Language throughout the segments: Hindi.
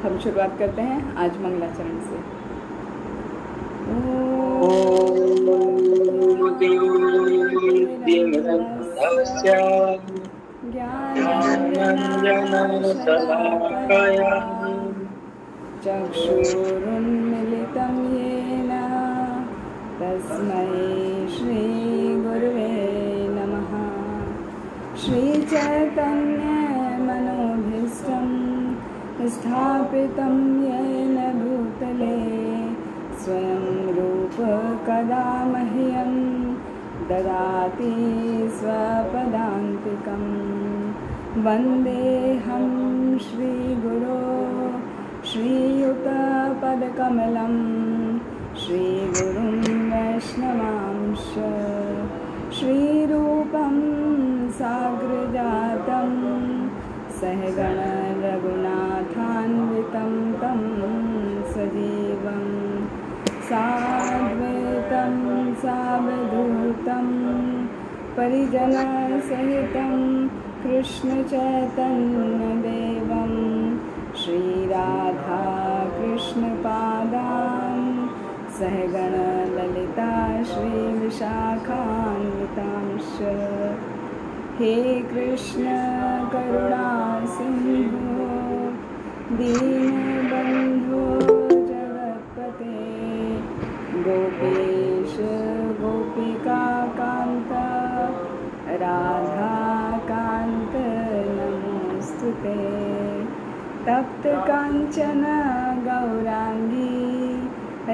हम शुरुआत करते हैं आज मंगलाचरण से। ज्ञानाञ्जनशलाकया चक्षुरुन्मिलितं येन तस्मै श्रीगुरुवे नमः। श्रीचैतन्यमनोभीष्टं स्थापितं येन भूतले स्वयं रूप कदा मह्यं ददाति स्वपदान्तिकं। वन्देऽहं श्रीगुरो श्रीयुतपदकमलं श्रीगुरुं वैष्णवांश श्रीरूपं साग्रजातं सहगण रघुनाथान्वितं तं सजीवं साद्वैतं सावधूतं परिजनसहितं कृष्णचैतन्यदेवं श्रीराधा कृष्णपादान् सहगण ललिता श्रीविशाखान्वितांश्च। हे कृष्ण करुणा सिन्धो दीनबन्धो जगत्पते गोपेश गोपिकान्त राधाकान्त नमोऽस्तुते। तप्तकाञ्चन गौराङ्गी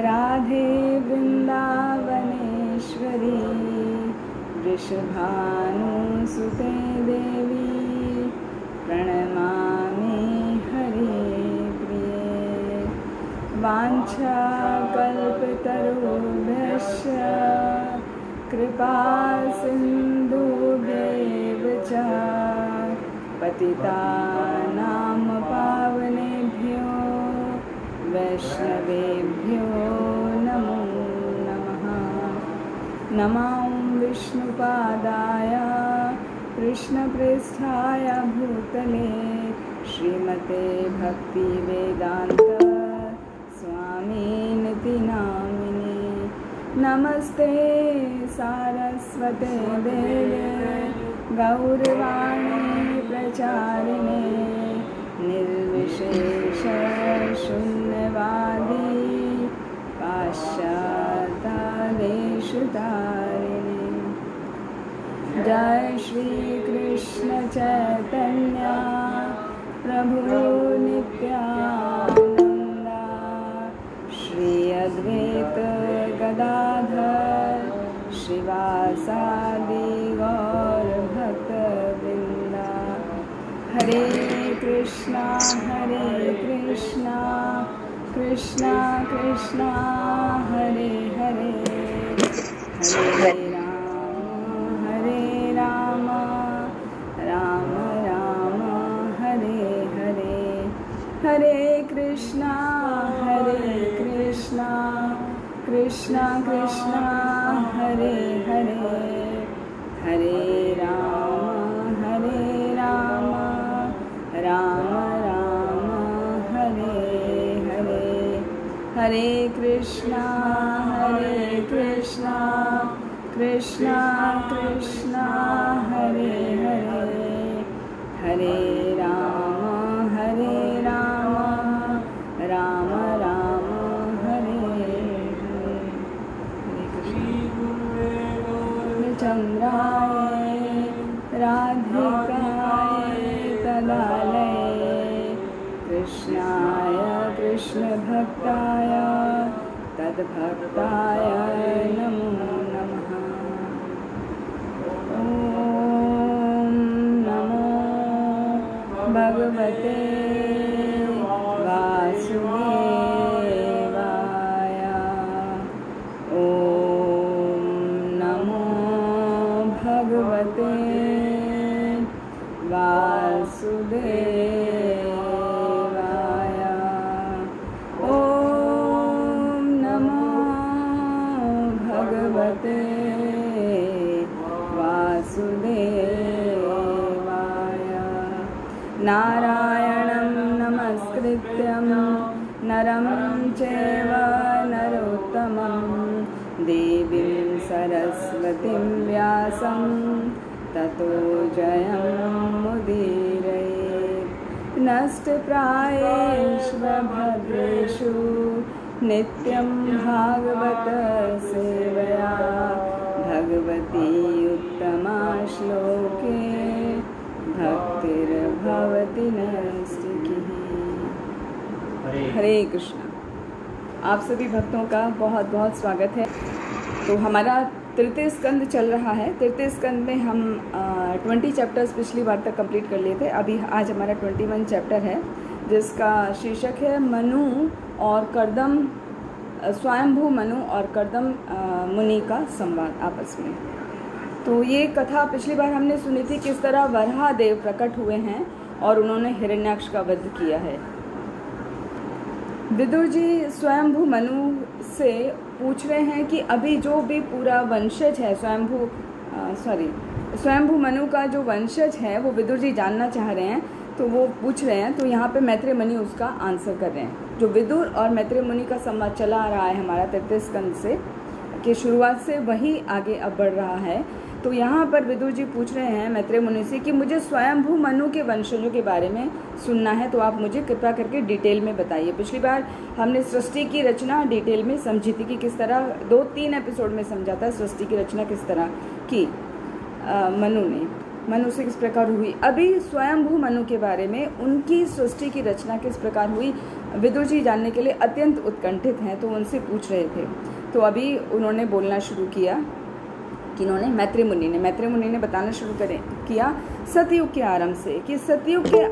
राधे वृन्दावनेश्वरी वृषभानुसुते देवी प्रणमामि हरिप्रिये। वाञ्छाकल्पतरुभ्यश्च कृपासिन्धुभ्यैव च पतितानां पावनेभ्यो वैष्णवेभ्यो नमो नमः। नमो विष्णुपादाय कृष्णप्रेष्ठाय भूतले श्रीमते भक्तिवेदान्त स्वामिनिति नामिने। नमस्ते सारस्वते देवे गौरवाणी प्रचारिणे निर्विशेष शून्यवादी पाश्चात्यदेशतारिणे। जय श्री कृष्ण चैतन्य प्रभु नित्यानंद श्री अद्वैत गदाधर श्रीवासादि गौर भक्तवृंद। हरे कृष्णा कृष्णा कृष्णा हरे हरे हरे राम राम राम हरे हरे। हरे कृष्णा कृष्णा कृष्णा हरे हरे हरे राम राम राम हरे हरे। हरे कृष्णा कृष्णा कृष्णा हरे हरे हरे राम राम राम हरे हरे। हरे कृष्ण। चन्द्राय राधिकाय तदालये कृष्णाय कृष्णभक्ताय तद्भक्ताय नमो नमः। ॐ नमो भगवते वासुदेवाय। ॐ नमो भगवते वासुदेवाय। ॐ नमो भगवते वासुदेवाय। नारायणं नरं चैव नरोत्तमं देवीं सरस्वतीं व्यासं ततो जयमुदीरयेत्। नष्टप्रायेषु भद्रेषु नित्यं भागवत सेवया भगवती उत्तमा श्लोके भक्तिर्भवति नैष्ठिकीः। हरे कृष्णा। आप सभी भक्तों का बहुत बहुत स्वागत है। तो हमारा तृतीय स्कंद चल रहा है। तृतीय स्कंद में हम 20 चैप्टर्स पिछली बार तक कंप्लीट कर लिए थे। अभी आज हमारा 21 चैप्टर है, जिसका शीर्षक है मनु और कर्दम, स्वयंभू मनु और कर्दम मुनि का संवाद आपस में। तो ये कथा पिछली बार हमने सुनी थी, किस तरह वराह देव प्रकट हुए हैं और उन्होंने हिरण्याक्ष का वध किया है। विदुर जी स्वयंभू मनु से पूछ रहे हैं कि अभी जो भी पूरा वंशज है स्वयंभू मनु का जो वंशज है वो विदुर जी जानना चाह रहे हैं। तो वो पूछ रहे हैं, तो यहाँ पे मैत्रेय मुनि उसका आंसर कर रहे हैं। जो विदुर और मैत्रेय मुनि का संवाद चला आ रहा है हमारा तृतीय स्कंद से कि शुरुआत से वही आगे अब बढ़ रहा है। तो यहाँ पर विदुर जी पूछ रहे हैं मैत्रेय मुनि से कि मुझे स्वयंभू मनु के वंशजों के बारे में सुनना है, तो आप मुझे कृपया करके डिटेल में बताइए। पिछली बार हमने सृष्टि की रचना डिटेल में समझी थी कि किस तरह 2-3 एपिसोड में समझा था सृष्टि की रचना किस तरह की मनु से किस प्रकार हुई। अभी स्वयंभू मनु के बारे में, उनकी सृष्टि की रचना किस प्रकार हुई, विदुर जी जानने के लिए अत्यंत उत्कंठित हैं। तो उनसे पूछ रहे थे। तो अभी उन्होंने बोलना शुरू किया कि मैत्रेय मुनि ने बताना शुरू किया सतयुग के आरंभ से, कि सतयुग के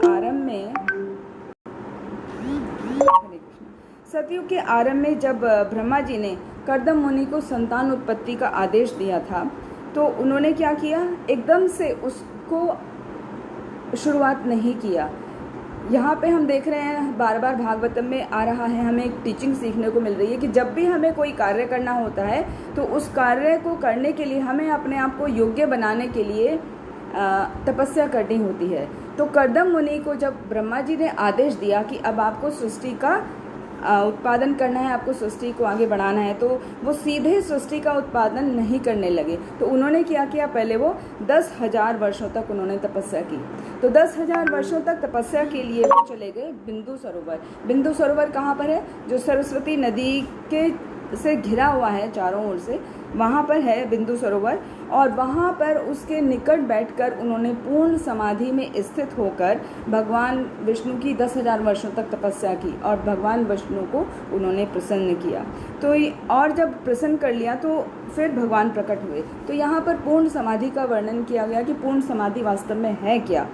आरंभ में जब ब्रह्मा जी ने कर्दम मुनि को संतान उत्पत्ति का आदेश दिया था, तो उन्होंने क्या किया, एकदम से उसको शुरुआत नहीं किया। यहाँ पे हम देख रहे हैं बार बार भागवतम में आ रहा है, हमें एक टीचिंग सीखने को मिल रही है कि जब भी हमें कोई कार्य करना होता है तो उस कार्य को करने के लिए हमें अपने आप को योग्य बनाने के लिए तपस्या करनी होती है। तो कर्दम मुनि को जब ब्रह्मा जी ने आदेश दिया कि अब आपको सृष्टि का उत्पादन करना है, आपको सृष्टि को आगे बढ़ाना है, तो वो सीधे सृष्टि का उत्पादन नहीं करने लगे। तो उन्होंने क्या किया, पहले वो 10,000 वर्षों तक उन्होंने तपस्या की। तो 10,000 वर्षों तक तपस्या के लिए वो चले गए बिंदु सरोवर। बिंदु सरोवर कहाँ पर है, जो सरस्वती नदी के से घिरा हुआ है चारों ओर से, वहाँ पर है बिंदु सरोवर। और वहाँ पर उसके निकट बैठकर उन्होंने पूर्ण समाधि में स्थित होकर भगवान विष्णु की 10,000 वर्षों तक तपस्या की और भगवान विष्णु को उन्होंने प्रसन्न किया। तो और जब प्रसन्न कर लिया तो फिर भगवान प्रकट हुए। तो यहाँ पर पूर्ण समाधि का वर्णन किया गया कि पूर्ण समाधि वास्तव में है क्या।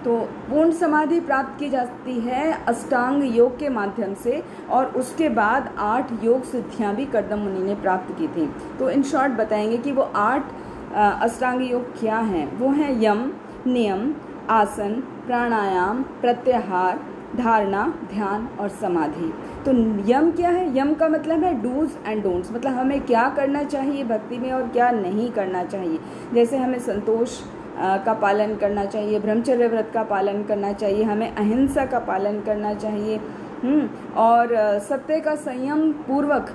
तो पूर्ण समाधि प्राप्त की जाती है अष्टांग योग के माध्यम से, और उसके बाद 8 योग सिद्धियां भी कर्दम मुनि ने प्राप्त की थी। तो इन शॉर्ट बताएंगे कि वो 8 अष्टांग योग क्या हैं। वो हैं यम, नियम, आसन, प्राणायाम, प्रत्याहार, धारणा, ध्यान और समाधि। तो यम क्या है, यम का मतलब है डूज एंड डोंट्स, मतलब हमें क्या करना चाहिए भक्ति में और क्या नहीं करना चाहिए। जैसे हमें संतोष का पालन करना चाहिए, ब्रह्मचर्य व्रत का पालन करना चाहिए, हमें अहिंसा का पालन करना चाहिए, और सत्य का संयम पूर्वक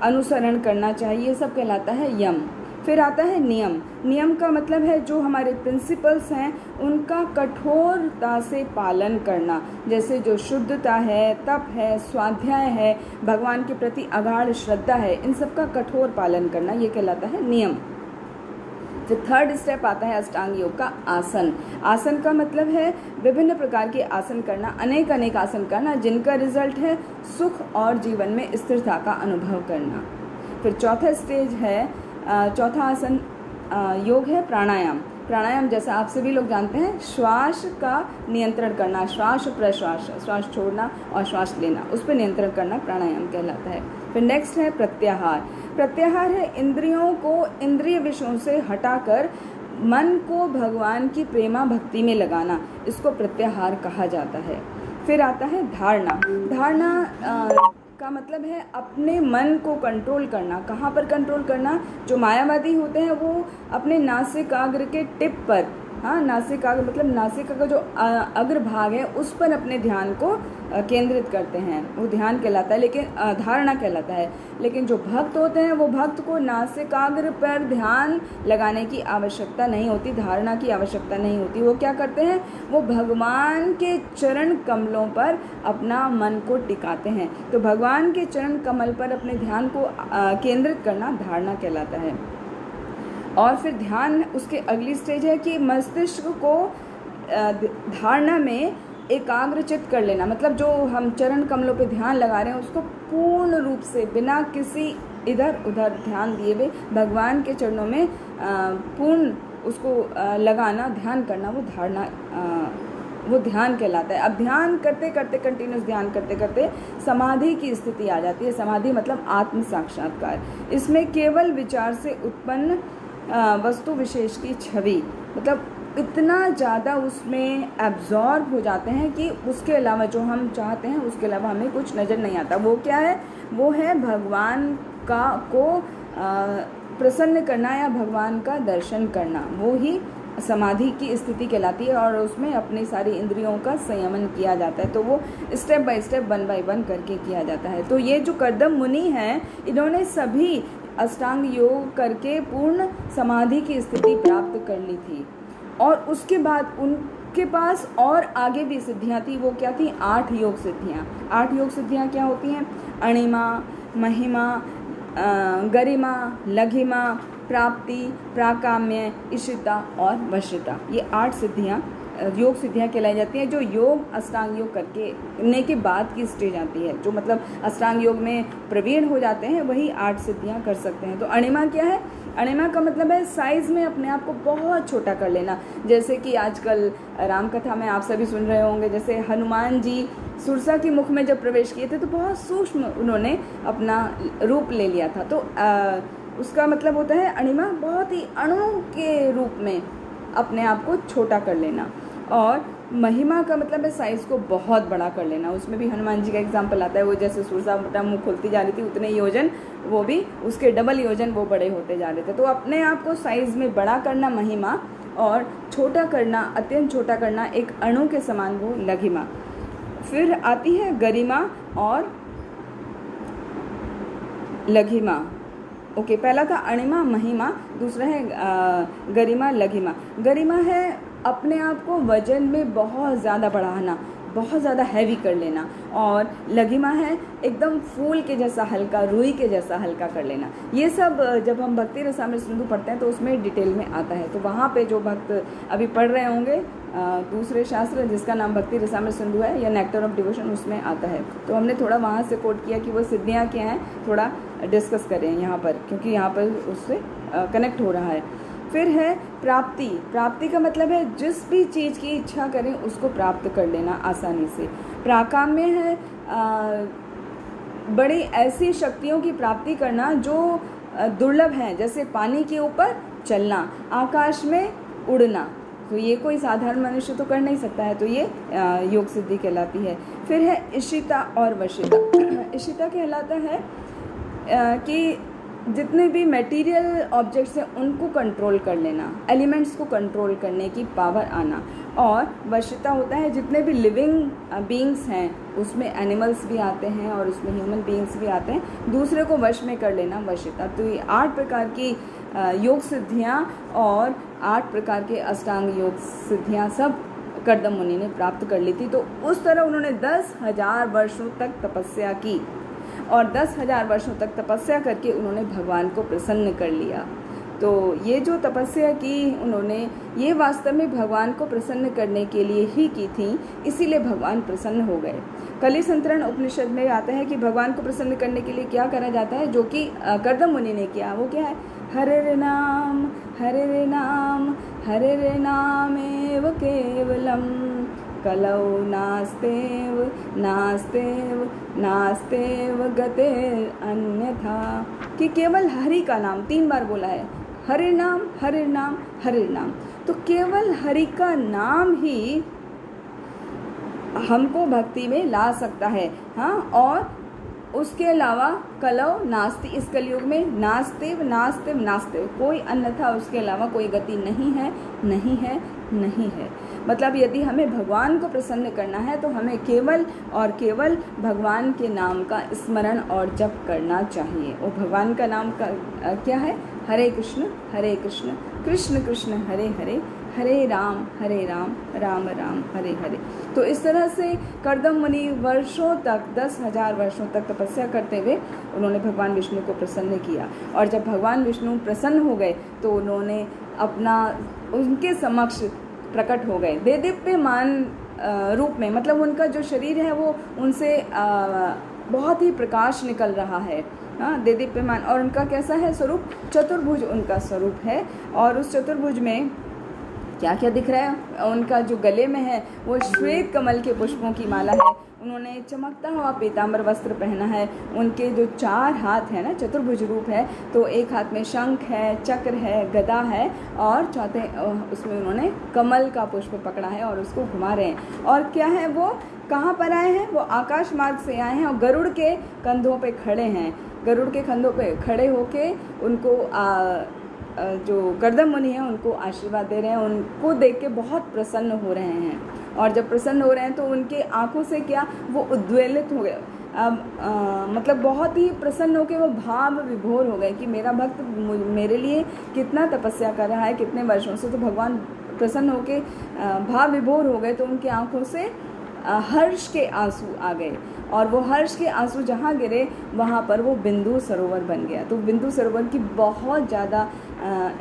अनुसरण करना चाहिए। ये सब कहलाता है यम। फिर आता है नियम। नियम का मतलब है जो हमारे प्रिंसिपल्स हैं उनका कठोरता से पालन करना, जैसे जो शुद्धता है, तप है, स्वाध्याय है, भगवान के प्रति अगाध श्रद्धा है, इन सब का कठोर पालन करना, ये कहलाता है नियम। फिर थर्ड स्टेप आता है अष्टांग योग का आसन। आसन का मतलब है विभिन्न प्रकार के आसन करना, अनेक आसन करना, जिनका रिजल्ट है सुख और जीवन में स्थिरता का अनुभव करना। फिर चौथा स्टेज है, चौथा आसन योग है प्राणायाम। प्राणायाम जैसा आप सभी लोग जानते हैं, श्वास का नियंत्रण करना, श्वास प्रश्वास, श्वास छोड़ना और श्वास लेना, उस पर नियंत्रण करना प्राणायाम कहलाता है। फिर नेक्स्ट है प्रत्याहार। प्रत्याहार है इंद्रियों को इंद्रिय विषयों से हटाकर मन को भगवान की प्रेमा भक्ति में लगाना, इसको प्रत्याहार कहा जाता है। फिर आता है धारणा। धारणा का मतलब है अपने मन को कंट्रोल करना। कहाँ पर कंट्रोल करना? जो मायावादी होते हैं वो अपने नासिकाग्र के टिप पर हाँ, नासिकाग्र मतलब नासिका का जो अग्रभाग है उस पर अपने ध्यान को केंद्रित करते हैं, वो ध्यान कहलाता है, लेकिन धारणा कहलाता है। लेकिन जो भक्त होते हैं वो भक्त को नासिकाग्र पर ध्यान लगाने की आवश्यकता नहीं होती, धारणा की आवश्यकता नहीं होती। वो क्या करते हैं, वो भगवान के चरण कमलों पर अपना मन को टिकाते हैं। तो भगवान के चरण कमल पर अपने ध्यान को केंद्रित करना धारणा कहलाता है। और फिर ध्यान उसके अगली स्टेज है कि मस्तिष्क को धारणा में एकाग्रचित कर लेना, मतलब जो हम चरण कमलों पे ध्यान लगा रहे हैं उसको पूर्ण रूप से बिना किसी इधर उधर ध्यान दिए हुए भगवान के चरणों में पूर्ण उसको लगाना, ध्यान करना, वो धारणा वो ध्यान कहलाता है। अब ध्यान करते करते, कंटिन्यूस ध्यान करते करते समाधि की स्थिति आ जाती है। समाधि मतलब आत्म साक्षात्कार। इसमें केवल विचार से उत्पन्न वस्तु विशेष की छवि, मतलब इतना ज़्यादा उसमें एब्जॉर्ब हो जाते हैं कि उसके अलावा जो हम चाहते हैं उसके अलावा हमें कुछ नज़र नहीं आता। वो क्या है, वो है भगवान को प्रसन्न करना या भगवान का दर्शन करना, वो ही समाधि की स्थिति कहलाती है। और उसमें अपनी सारी इंद्रियों का संयमन किया जाता है। तो वो step by step, one by one करके किया जाता है। तो ये जो कर्दम मुनि हैं, इन्होंने सभी अष्टांग योग करके पूर्ण समाधि की स्थिति प्राप्त कर ली थी। और उसके बाद उनके पास और आगे भी सिद्धियाँ थी। वो क्या थी, 8 योग सिद्धियाँ। 8 योग सिद्धियाँ क्या होती हैं, अणिमा, महिमा, गरिमा, लघिमा, प्राप्ति, प्राकाम्य, इशिता और वशिता, ये 8 सिद्धियाँ योग सिद्धियाँ कहलाई जाती हैं, जो योग अष्टांग योग करने के बाद की स्टेज आती है। जो मतलब अष्टांग योग में प्रवीण हो जाते हैं वही 8 सिद्धियाँ कर सकते हैं। तो अणिमा क्या है, अणिमा का मतलब है साइज़ में अपने आप को बहुत छोटा कर लेना। जैसे कि आजकल रामकथा में आप सभी सुन रहे होंगे, जैसे हनुमान जी सुरसा के मुख में जब प्रवेश किए थे तो बहुत सूक्ष्म उन्होंने अपना रूप ले लिया था। तो उसका मतलब होता है अणिमा, बहुत ही अणु के रूप में अपने आप को छोटा कर लेना। और महिमा का मतलब है साइज़ को बहुत बड़ा कर लेना। उसमें भी हनुमान जी का एग्जाम्पल आता है, वो जैसे सुरसा मुँह खुलती जा रही थी उतने योजन, वो भी उसके डबल योजन वो बड़े होते जा रहे थे। तो अपने आप को साइज़ में बड़ा करना महिमा, और छोटा करना, अत्यंत छोटा करना, एक अणु के समान, वो लघिमा। फिर आती है गरिमा और लघिमा। ओके, पहला था अणिमा, महिमा, दूसरा है गरिमा, लघिमा। गरिमा है अपने आप को वजन में बहुत ज़्यादा बढ़ाना, बहुत ज़्यादा हैवी कर लेना। और लघिमा है एकदम फूल के जैसा हल्का, रुई के जैसा हल्का कर लेना। ये सब जब हम भक्ति रसामृत सिंधु पढ़ते हैं तो उसमें डिटेल में आता है। तो वहाँ पे जो भक्त अभी पढ़ रहे होंगे दूसरे शास्त्र जिसका नाम भक्ति रसामृत सिंधु है या नेक्टर ऑफ डिवोशन, उसमें आता है। तो हमने थोड़ा वहाँ से कोट किया कि वो सिद्धियाँ क्या हैं, थोड़ा डिस्कस करें यहाँ पर, क्योंकि यहाँ पर उससे कनेक्ट हो रहा है। फिर है प्राप्ति। प्राप्ति का मतलब है जिस भी चीज़ की इच्छा करें उसको प्राप्त कर लेना आसानी से। प्राकाम्य है बड़ी ऐसी शक्तियों की प्राप्ति करना जो दुर्लभ हैं, जैसे पानी के ऊपर चलना, आकाश में उड़ना। तो ये कोई साधारण मनुष्य तो कर नहीं सकता है, तो ये योग सिद्धि कहलाती है। फिर है इशिता और वशिता। इशिता कहलाता है कि जितने भी मटेरियल ऑब्जेक्ट्स हैं उनको कंट्रोल कर लेना, एलिमेंट्स को कंट्रोल करने की पावर आना। और वशिता होता है जितने भी लिविंग बीइंग्स हैं, उसमें एनिमल्स भी आते हैं और उसमें ह्यूमन बीइंग्स भी आते हैं, दूसरे को वश में कर लेना, वशिता। तो ये 8 प्रकार की योग सिद्धियाँ और 8 प्रकार के अष्टांग योग सिद्धियाँ सब कर्दम मुनि ने प्राप्त कर ली थी। तो उस तरह उन्होंने 10,000 वर्षों तक तपस्या की, और 10,000 वर्षों तक तपस्या करके उन्होंने भगवान को प्रसन्न कर लिया। तो ये जो तपस्या की उन्होंने, ये वास्तव में भगवान को प्रसन्न करने के लिए ही की थी, इसीलिए भगवान प्रसन्न हो गए। कली संतरण उपनिषद में आता है कि भगवान को प्रसन्न करने के लिए क्या करा जाता है, जो कि कर्दम मुनि ने किया। वो क्या है, हरे नाम हरे नाम हरे नामेव केवलम कलौ नास्तेव नास्तेव नास्तेव गते अन्यथा। कि केवल हरि का नाम 3 बार बोला है, हरे नाम हरे नाम हरे नाम। तो केवल हरि का नाम ही हमको भक्ति में ला सकता है। हाँ, और उसके अलावा कलौ नास्ति, इस कलयुग में नास्तिव नास्तिव नास्तिव, कोई अन्यथा उसके अलावा कोई गति नहीं है, नहीं है, नहीं है। मतलब यदि हमें भगवान को प्रसन्न करना है तो हमें केवल और केवल भगवान के नाम का स्मरण और जप करना चाहिए। और भगवान का नाम का क्या है? हरे कृष्ण कृष्ण कृष्ण हरे हरे, हरे राम राम राम हरे हरे। तो इस तरह से कर्दम मुनि वर्षों तक, 10,000 वर्षों तक तपस्या करते हुए उन्होंने भगवान विष्णु को प्रसन्न किया। और जब भगवान विष्णु प्रसन्न हो गए तो उन्होंने अपना उनके समक्ष प्रकट हो गए देदीप्यमान रूप में। मतलब उनका जो शरीर है वो उनसे बहुत ही प्रकाश निकल रहा है, देदीप्यमान। और उनका कैसा है स्वरूप? चतुर्भुज उनका स्वरूप है। और उस चतुर्भुज में क्या क्या दिख रहा है? उनका जो गले में है वो श्वेत कमल के पुष्पों की माला है। उन्होंने चमकता हुआ पीताम्बर वस्त्र पहना है। उनके जो 4 हाथ है ना, चतुर्भुज रूप है, तो एक हाथ में शंख है, चक्र है, गदा है, और चौथे उसमें उन्होंने कमल का पुष्प पकड़ा है और उसको घुमा रहे हैं। और क्या है वो? कहाँ पर आए हैं? वो आकाश मार्ग से आए हैं और गरुड़ के कंधों पे खड़े हैं। गरुड़ के कंधों पे खड़े होके उनको जो कर्दम मुनि हैं उनको आशीर्वाद दे रहे हैं। उनको देख के बहुत प्रसन्न हो रहे हैं। और जब प्रसन्न हो रहे हैं तो उनके आंखों से क्या, वो उद्वेलित हो गए। अब मतलब बहुत ही प्रसन्न होकर वो भाव विभोर हो गए कि मेरा भक्त मेरे लिए कितना तपस्या कर रहा है, कितने वर्षों से। तो भगवान प्रसन्न होकर भाव विभोर हो गए। तो उनकी आंखों से हर्ष के आंसू आ गए। और वो हर्ष के आंसू जहाँ गिरे वहाँ पर वो बिंदु सरोवर बन गया। तो बिंदु सरोवर की बहुत ज़्यादा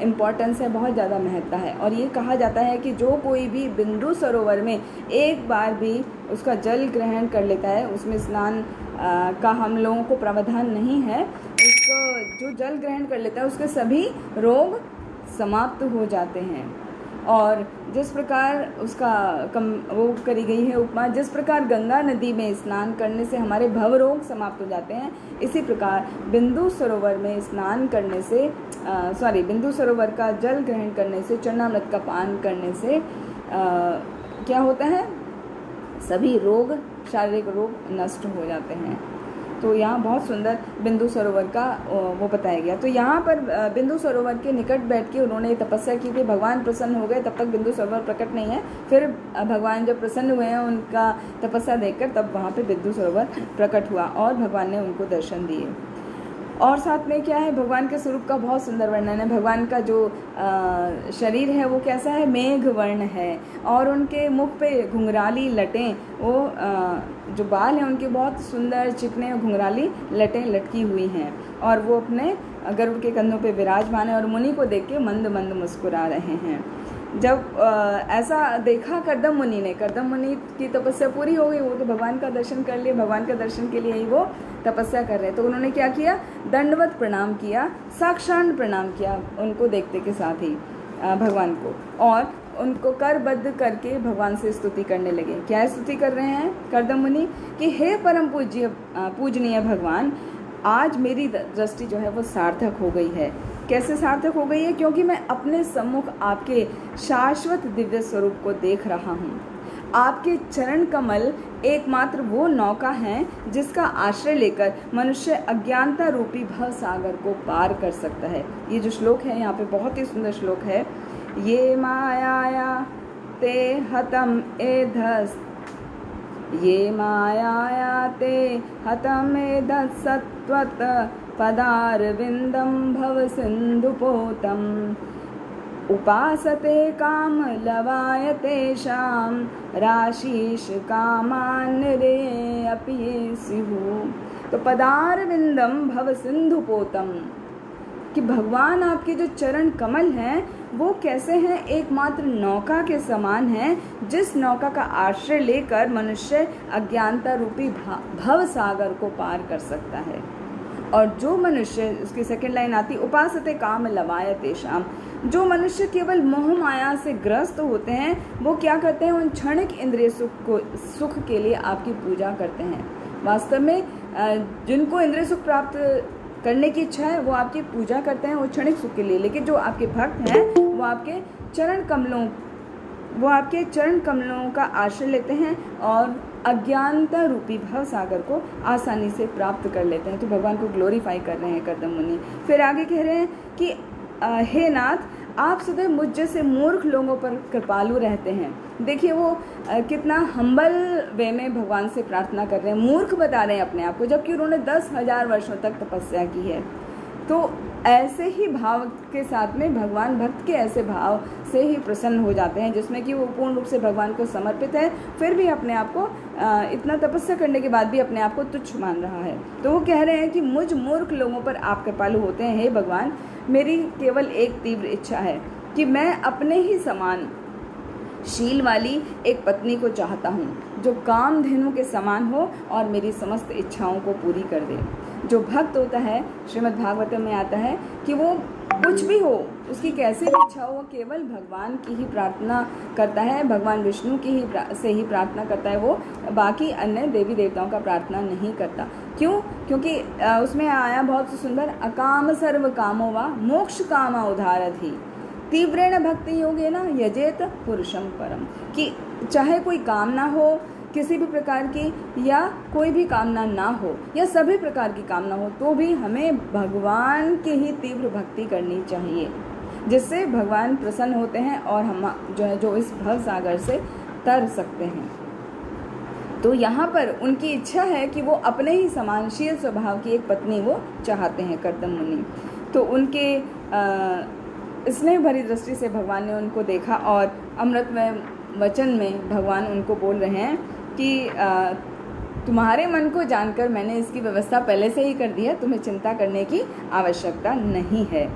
इम्पॉर्टेंस है, बहुत ज़्यादा महत्ता है। और ये कहा जाता है कि जो कोई भी बिंदु सरोवर में एक बार भी उसका जल ग्रहण कर लेता है, उसमें स्नान का हम लोगों को प्रावधान नहीं है, उसको जो जल ग्रहण कर लेता है उसके सभी रोग समाप्त हो जाते हैं। और जिस प्रकार उसका वो करी गई है उपमा, जिस प्रकार गंगा नदी में स्नान करने से हमारे भव रोग समाप्त हो जाते हैं, इसी प्रकार बिंदु सरोवर में स्नान करने से बिंदु सरोवर का जल ग्रहण करने से, चरणामृत का पान करने से क्या होता है? सभी रोग, शारीरिक रोग नष्ट हो जाते हैं। तो यहाँ बहुत सुंदर बिंदु सरोवर का वो बताया गया। तो यहाँ पर बिंदु सरोवर के निकट बैठ के उन्होंने तपस्या की थी। भगवान प्रसन्न हो गए, तब तक बिंदु सरोवर प्रकट नहीं है। फिर भगवान जब प्रसन्न हुए हैं उनका तपस्या देखकर, तब वहाँ पे बिंदु सरोवर प्रकट हुआ और भगवान ने उनको दर्शन दिए। और साथ में क्या है? भगवान के स्वरूप का बहुत सुंदर वर्णन है। भगवान का जो शरीर है वो कैसा है? मेघ वर्ण है। और उनके मुख पे घुंघराली लटें, वो जो बाल हैं उनके बहुत सुंदर चिकने घुंघराली लटें लटकी हुई हैं। और वो अपने गरुड़ के कंधों पे विराजमान है और मुनि को देख के मंद मंद मुस्कुरा रहे हैं। जब ऐसा देखा कर्दम मुनि ने, कर्दम मुनि की तपस्या पूरी हो गई, वो तो भगवान का दर्शन कर लिए, भगवान का दर्शन के लिए ही वो तपस्या कर रहे। तो उन्होंने क्या किया? दंडवत प्रणाम किया, साक्षांड प्रणाम किया उनको देखते के साथ ही भगवान को, और उनको करबद्ध करके भगवान से स्तुति करने लगे। क्या स्तुति कर रहे हैं कर्दम मुनि? कि हे परम पूजनीय भगवान, आज मेरी दृष्टि जो है वो सार्थक हो गई है। कैसे सार्थक हो गई है? क्योंकि मैं अपने सम्मुख आपके शाश्वत दिव्य स्वरूप को देख रहा हूँ। आपके चरण कमल एकमात्र वो नौका हैं जिसका आश्रय लेकर मनुष्य अज्ञानता रूपी भव सागर को पार कर सकता है। ये जो श्लोक है यहाँ पे बहुत ही सुंदर श्लोक है। ये माया ते हतम एधस, ये माया ते हतम एधस सत्वत पदारविंदम भव सिंधुपोतम उपासते काम लवायते शाम राशीष कामान रे अपि सिहु। तो पदारविंदम भव सिंधुपोतम, कि भगवान आपके जो चरण कमल हैं वो कैसे हैं? एकमात्र नौका के समान हैं, जिस नौका का आश्रय लेकर मनुष्य अज्ञानता रूपी भव सागर को पार कर सकता है। और जो मनुष्य, उसकी सेकंड लाइन आती, उपासते काम लवायते शाम, जो मनुष्य केवल मोह माया से ग्रस्त होते हैं वो क्या करते हैं? उन क्षणिक इंद्रिय सुख के लिए आपकी पूजा करते हैं। वास्तव में जिनको इंद्रिय सुख प्राप्त करने की इच्छा है वो आपकी पूजा करते हैं वो क्षणिक सुख के लिए। लेकिन जो आपके भक्त हैं वो आपके चरण कमलों का आश्रय लेते हैं और अज्ञानता रूपी भव सागर को आसानी से प्राप्त कर लेते हैं। तो भगवान को ग्लोरीफाई कर रहे हैं कर्दम मुनि। फिर आगे कह रहे हैं कि हे नाथ, आप सदैव मुझ जैसे मूर्ख लोगों पर कृपालु रहते हैं। देखिए वो कितना हम्बल वे में भगवान से प्रार्थना कर रहे हैं, मूर्ख बता रहे हैं अपने आप को, जबकि उन्होंने 10,000 वर्षों तक तपस्या की है। तो ऐसे ही भाव के साथ में भगवान भक्त के ऐसे भाव से ही प्रसन्न हो जाते हैं जिसमें कि वो पूर्ण रूप से भगवान को समर्पित है, फिर भी अपने आप को इतना तपस्या करने के बाद भी अपने आप को तुच्छ मान रहा है। तो वो कह रहे हैं कि मुझ मूर्ख लोगों पर आप कृपालु होते हैं। हे भगवान, मेरी केवल एक तीव्र इच्छा है कि मैं अपने ही समान शील वाली एक पत्नी को चाहता हूँ जो कामधेनु के समान हो और मेरी समस्त इच्छाओं को पूरी कर दे। जो भक्त होता है, श्रीमद् भागवतम में आता है कि वो कुछ भी हो, उसकी कैसी भी इच्छा हो, वो केवल भगवान की ही प्रार्थना करता है, भगवान विष्णु की ही से ही प्रार्थना करता है, वो बाकी अन्य देवी देवताओं का प्रार्थना नहीं करता। क्यों? क्योंकि उसमें आया बहुत सुंदर, अकाम सर्व कामो वा मोक्ष कामा उदारधि तीव्रेण भक्ति योगेन यजेत पुरुषम परम। कि चाहे कोई कामना हो किसी भी प्रकार की, या कोई भी कामना ना हो, या सभी प्रकार की कामना हो, तो भी हमें भगवान की ही तीव्र भक्ति करनी चाहिए, जिससे भगवान प्रसन्न होते हैं और हम जो इस भव सागर से तर सकते हैं। तो यहाँ पर उनकी इच्छा है कि वो अपने ही समानशील स्वभाव की एक पत्नी वो चाहते हैं कर्दम मुनि। तो उनके स्नेह भरी दृष्टि से भगवान ने उनको देखा और अमृतमय वचन में भगवान उनको बोल रहे हैं कि तुम्हारे मन को जानकर मैंने इसकी व्यवस्था पहले से ही कर दी है, तुम्हें चिंता करने की आवश्यकता नहीं है।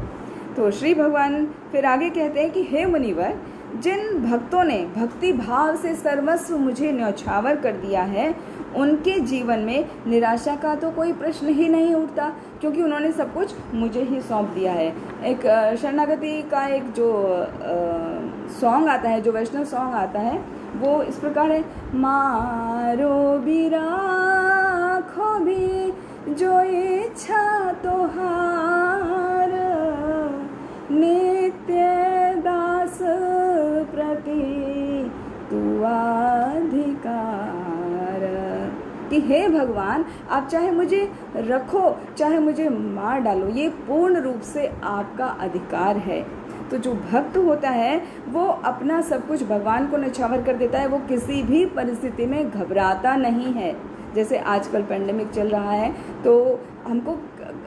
तो श्री भगवान फिर आगे कहते हैं कि हे मुनिवर, जिन भक्तों ने भक्ति भाव से सर्वस्व मुझे न्यौछावर कर दिया है, उनके जीवन में निराशा का तो कोई प्रश्न ही नहीं उठता, क्योंकि उन्होंने सब कुछ मुझे ही सौंप दिया है। एक शरणागति का एक जो सॉन्ग आता है, जो वैष्णव सॉन्ग आता है, वो इस प्रकार है, मारो भी राखो भी जो इच्छा तोहार, नित्य दास प्रति तू अधिकार। कि हे भगवान, आप चाहे मुझे रखो चाहे मुझे मार डालो, ये पूर्ण रूप से आपका अधिकार है। तो जो भक्त होता है वो अपना सब कुछ भगवान को न्यौछावर कर देता है, वो किसी भी परिस्थिति में घबराता नहीं है। जैसे आजकल पेंडेमिक चल रहा है, तो हमको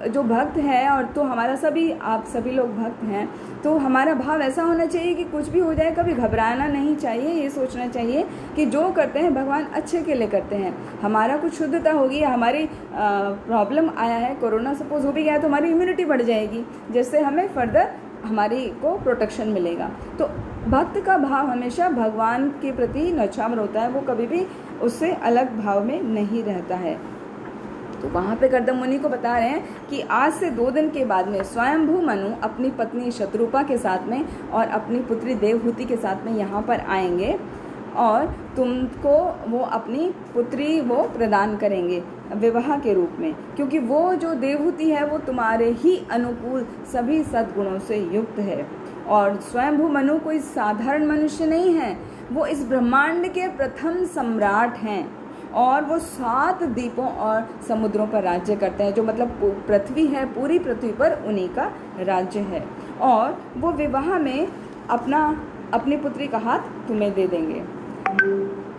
जो भक्त हैं, और तो हमारा सभी, आप सभी लोग भक्त हैं, तो हमारा भाव ऐसा होना चाहिए कि कुछ भी हो जाए कभी घबराना नहीं चाहिए। ये सोचना चाहिए कि जो करते हैं भगवान अच्छे के लिए करते हैं। हमारा कुछ शुद्धता होगी, हमारी प्रॉब्लम आया है, कोरोना सपोज हो भी गया, तो हमारी इम्यूनिटी बढ़ जाएगी, जिससे हमें फर्दर हमारी को प्रोटेक्शन मिलेगा। तो भक्त का भाव हमेशा भगवान के प्रति न्यौछावर होता है, वो कभी भी उससे अलग भाव में नहीं रहता है। तो वहाँ पे कर्दम मुनि को बता रहे हैं कि आज से 2 दिन के बाद में स्वयंभू मनु अपनी पत्नी शत्रुपा के साथ में और अपनी पुत्री देवहूति के साथ में यहाँ पर आएंगे, और तुमको वो अपनी पुत्री वो प्रदान करेंगे विवाह के रूप में, क्योंकि वो जो देवहूति है वो तुम्हारे ही अनुकूल सभी सद्गुणों से युक्त है। और स्वयंभू मनु कोई साधारण मनुष्य नहीं है, वो इस ब्रह्मांड के प्रथम सम्राट हैं, और वो 7 द्वीपों और समुद्रों पर राज्य करते हैं, जो मतलब पृथ्वी है, पूरी पृथ्वी पर उन्हीं का राज्य है। और वो विवाह में अपनी पुत्री का हाथ तुम्हें दे देंगे।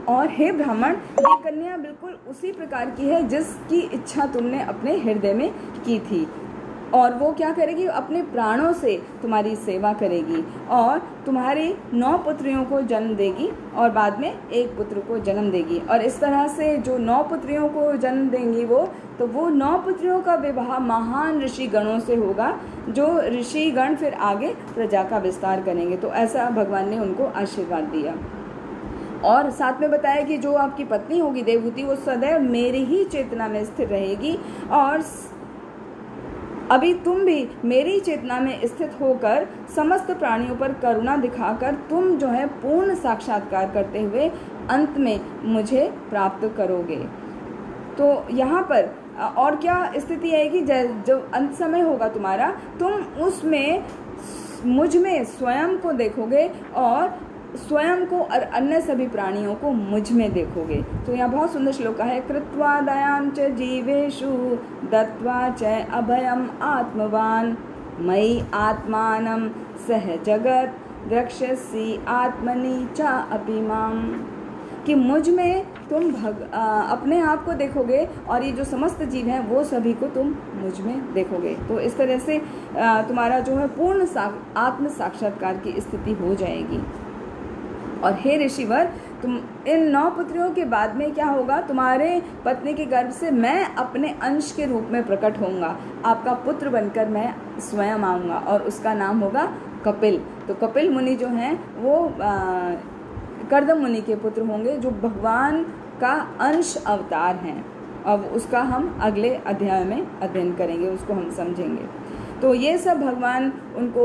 और हे ब्राह्मण, ये कन्या बिल्कुल उसी प्रकार की है जिसकी इच्छा तुमने अपने हृदय में की थी, और वो क्या करेगी, अपने प्राणों से तुम्हारी सेवा करेगी, और तुम्हारी 9 पुत्रियों को जन्म देगी, और बाद में 1 पुत्र को जन्म देगी। और इस तरह से जो 9 पुत्रियों को जन्म देंगी वो 9 पुत्रियों का विवाह महान ऋषि गणों से होगा, जो ऋषि गण फिर आगे प्रजा का विस्तार करेंगे। तो ऐसा भगवान ने उनको आशीर्वाद दिया। और साथ में बताया कि जो आपकी पत्नी होगी देवहूति, वो सदैव मेरी ही चेतना में स्थिर रहेगी, और अभी तुम भी मेरी चेतना में स्थित होकर समस्त प्राणियों पर करुणा दिखाकर तुम जो है पूर्ण साक्षात्कार करते हुए अंत में मुझे प्राप्त करोगे। तो यहाँ पर और क्या स्थिति आएगी, जब अंत समय होगा तुम्हारा, तुम उसमें मुझ में स्वयं को देखोगे और स्वयं को और अन्य सभी प्राणियों को मुझ में देखोगे। तो यहाँ बहुत सुंदर श्लोक है, कृत्वा दयां च जीवेषु दत्वा च अभयम आत्मवान मयि आत्मानं सह जगत द्रक्ष्यसि आत्मनि च अपि माम। कि मुझ में तुम अपने आप को देखोगे और ये जो समस्त जीव हैं वो सभी को तुम मुझ में देखोगे। तो इस तरह से तुम्हारा जो है पूर्ण आत्म साक्षात्कार की स्थिति हो जाएगी। और हे ऋषिवर, तुम इन 9 पुत्रियों के बाद में क्या होगा, तुम्हारे पत्नी के गर्भ से मैं अपने अंश के रूप में प्रकट होऊंगा, आपका पुत्र बनकर मैं स्वयं आऊँगा और उसका नाम होगा कपिल। तो कपिल मुनि जो हैं वो कर्दम मुनि के पुत्र होंगे, जो भगवान का अंश अवतार हैं। अब उसका हम अगले अध्याय में अध्ययन करेंगे, उसको हम समझेंगे। तो ये सब भगवान उनको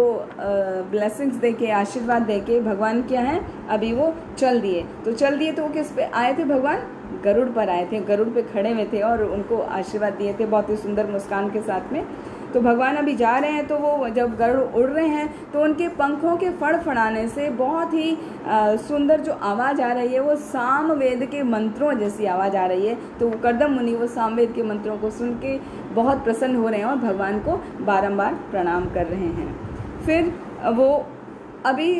ब्लेसिंग्स देके, आशीर्वाद देके भगवान क्या हैं, अभी वो चल दिए। तो किस पे आए थे भगवान? गरुड़ पर आए थे, गरुड़ पे खड़े हुए थे और उनको आशीर्वाद दिए थे बहुत ही सुंदर मुस्कान के साथ में। तो भगवान अभी जा रहे हैं, तो वो जब गरुड़ उड़ रहे हैं तो उनके पंखों के फड़फड़ाने से बहुत ही सुंदर जो आवाज़ आ रही है वो सामवेद के मंत्रों जैसी आवाज़ आ रही है। तो कर्दम मुनि वो सामवेद के मंत्रों को सुन के बहुत प्रसन्न हो रहे हैं और भगवान को बारंबार प्रणाम कर रहे हैं। फिर वो अभी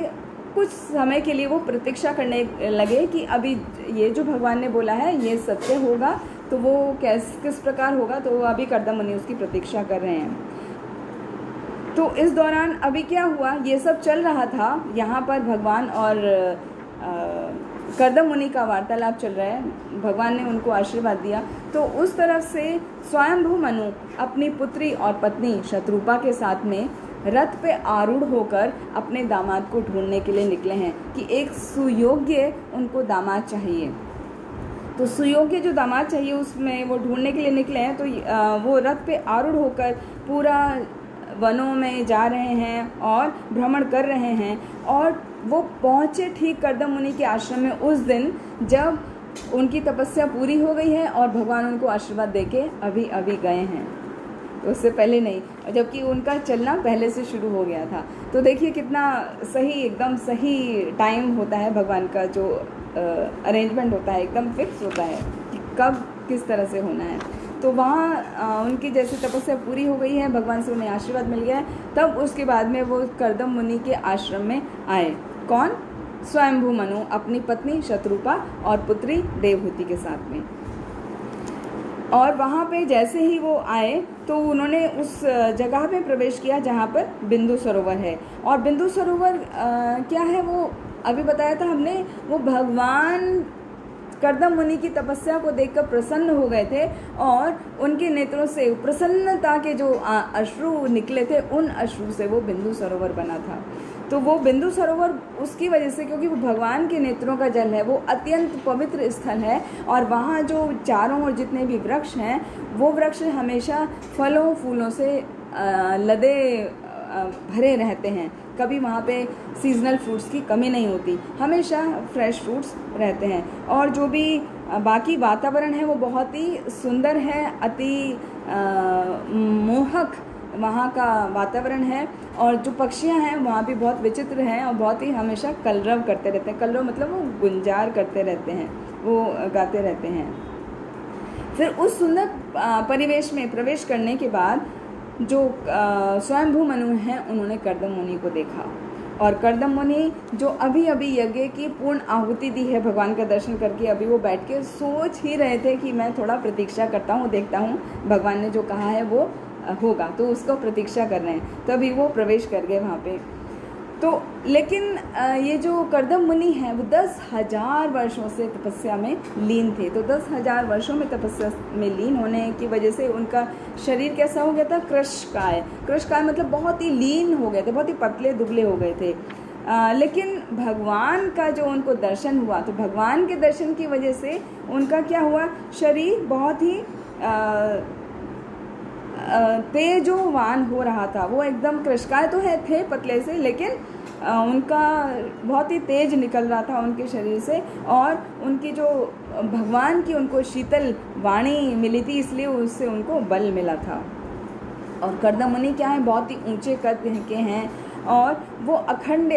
कुछ समय के लिए वो प्रतीक्षा करने लगे कि अभी ये जो भगवान ने बोला है ये सत्य होगा, तो वो किस प्रकार होगा। तो अभी कर्दम मुनि उसकी प्रतीक्षा कर रहे हैं। तो इस दौरान अभी क्या हुआ, ये सब चल रहा था, यहाँ पर भगवान और कर्दम मुनि का वार्तालाप चल रहा है, भगवान ने उनको आशीर्वाद दिया। तो उस तरफ से स्वयंभू मनु अपनी पुत्री और पत्नी शत्रुपा के साथ में रथ पे आरूढ़ होकर अपने दामाद को ढूंढने के लिए निकले हैं कि एक सुयोग्य उनको दामाद चाहिए। तो सुयोग्य जो दामाद चाहिए उसमें वो ढूंढने के लिए निकले हैं। तो वो रथ पे आरूढ़ होकर पूरा वनों में जा रहे हैं और भ्रमण कर रहे हैं। और वो पहुँचे ठीक कर्दम मुनि के आश्रम में उस दिन जब उनकी तपस्या पूरी हो गई है और भगवान उनको आशीर्वाद देके अभी अभी गए हैं, तो उससे पहले नहीं, जबकि उनका चलना पहले से शुरू हो गया था। तो देखिए कितना सही, एकदम सही टाइम होता है भगवान का, जो अरेंजमेंट होता है एकदम फिक्स होता है कि कब किस तरह से होना है। तो वहाँ उनकी जैसे तपस्या पूरी हो गई है, भगवान से उन्हें आशीर्वाद मिल गया है, तब उसके बाद में वो कर्दम मुनि के आश्रम में आए। कौन? स्वयंभू मनु अपनी पत्नी शत्रुपा और पुत्री देवहूति के साथ में। और वहाँ पे जैसे ही वो आए तो उन्होंने उस जगह पे प्रवेश किया जहाँ पर बिंदु सरोवर है। और बिंदु सरोवर क्या है वो अभी बताया था हमने, वो भगवान कर्दम मुनि की तपस्या को देखकर प्रसन्न हो गए थे और उनके नेत्रों से प्रसन्नता के जो अश्रु निकले थे, उन अश्रु से वो बिंदु सरोवर बना था। तो वो बिंदु सरोवर उसकी वजह से, क्योंकि वो भगवान के नेत्रों का जल है, वो अत्यंत पवित्र स्थल है। और वहाँ जो चारों ओर जितने भी वृक्ष हैं वो वृक्ष हमेशा फलों फूलों से लदे भरे रहते हैं। कभी वहाँ पे सीजनल फ्रूट्स की कमी नहीं होती, हमेशा फ्रेश फ्रूट्स रहते हैं। और जो भी बाकी वातावरण है वो बहुत ही सुंदर है, अति मोहक वहाँ का वातावरण है। और जो पक्षियाँ हैं वहाँ भी बहुत विचित्र हैं और बहुत ही हमेशा कलरव करते रहते हैं। कलरव मतलब वो गुंजार करते रहते हैं, वो गाते रहते हैं। फिर उस सुंदर परिवेश में प्रवेश करने के बाद जो स्वयंभू मनु हैं उन्होंने कर्दम मुनि को देखा। और कर्दम मुनि जो अभी अभी यज्ञ की पूर्ण आहुति दी है भगवान का दर्शन करके, अभी वो बैठ के सोच ही रहे थे कि मैं थोड़ा प्रतीक्षा करता हूँ, देखता हूँ भगवान ने जो कहा है वो होगा, तो उसको प्रतीक्षा कर रहे हैं। तभी वो प्रवेश कर गए वहाँ पे। तो लेकिन ये जो कर्दम मुनि हैं वो 10,000 वर्षों से तपस्या में लीन थे। तो 10,000 वर्षों में तपस्या में लीन होने की वजह से उनका शरीर कैसा हो गया था? कृशकाय। कृशकाय मतलब बहुत ही लीन हो गए थे, बहुत ही पतले दुबले हो गए थे। लेकिन भगवान का जो उनको दर्शन हुआ, तो भगवान के दर्शन की वजह से उनका क्या हुआ? शरीर बहुत ही तेजोवान हो रहा था। वो एकदम कृशकाय तो थे पतले से, लेकिन उनका बहुत ही तेज निकल रहा था उनके शरीर से। और उनकी जो भगवान की उनको शीतल वाणी मिली थी, इसलिए उससे उनको बल मिला था। और कर्दम मुनि क्या है? बहुत ही ऊंचे कद के हैं और वो अखंड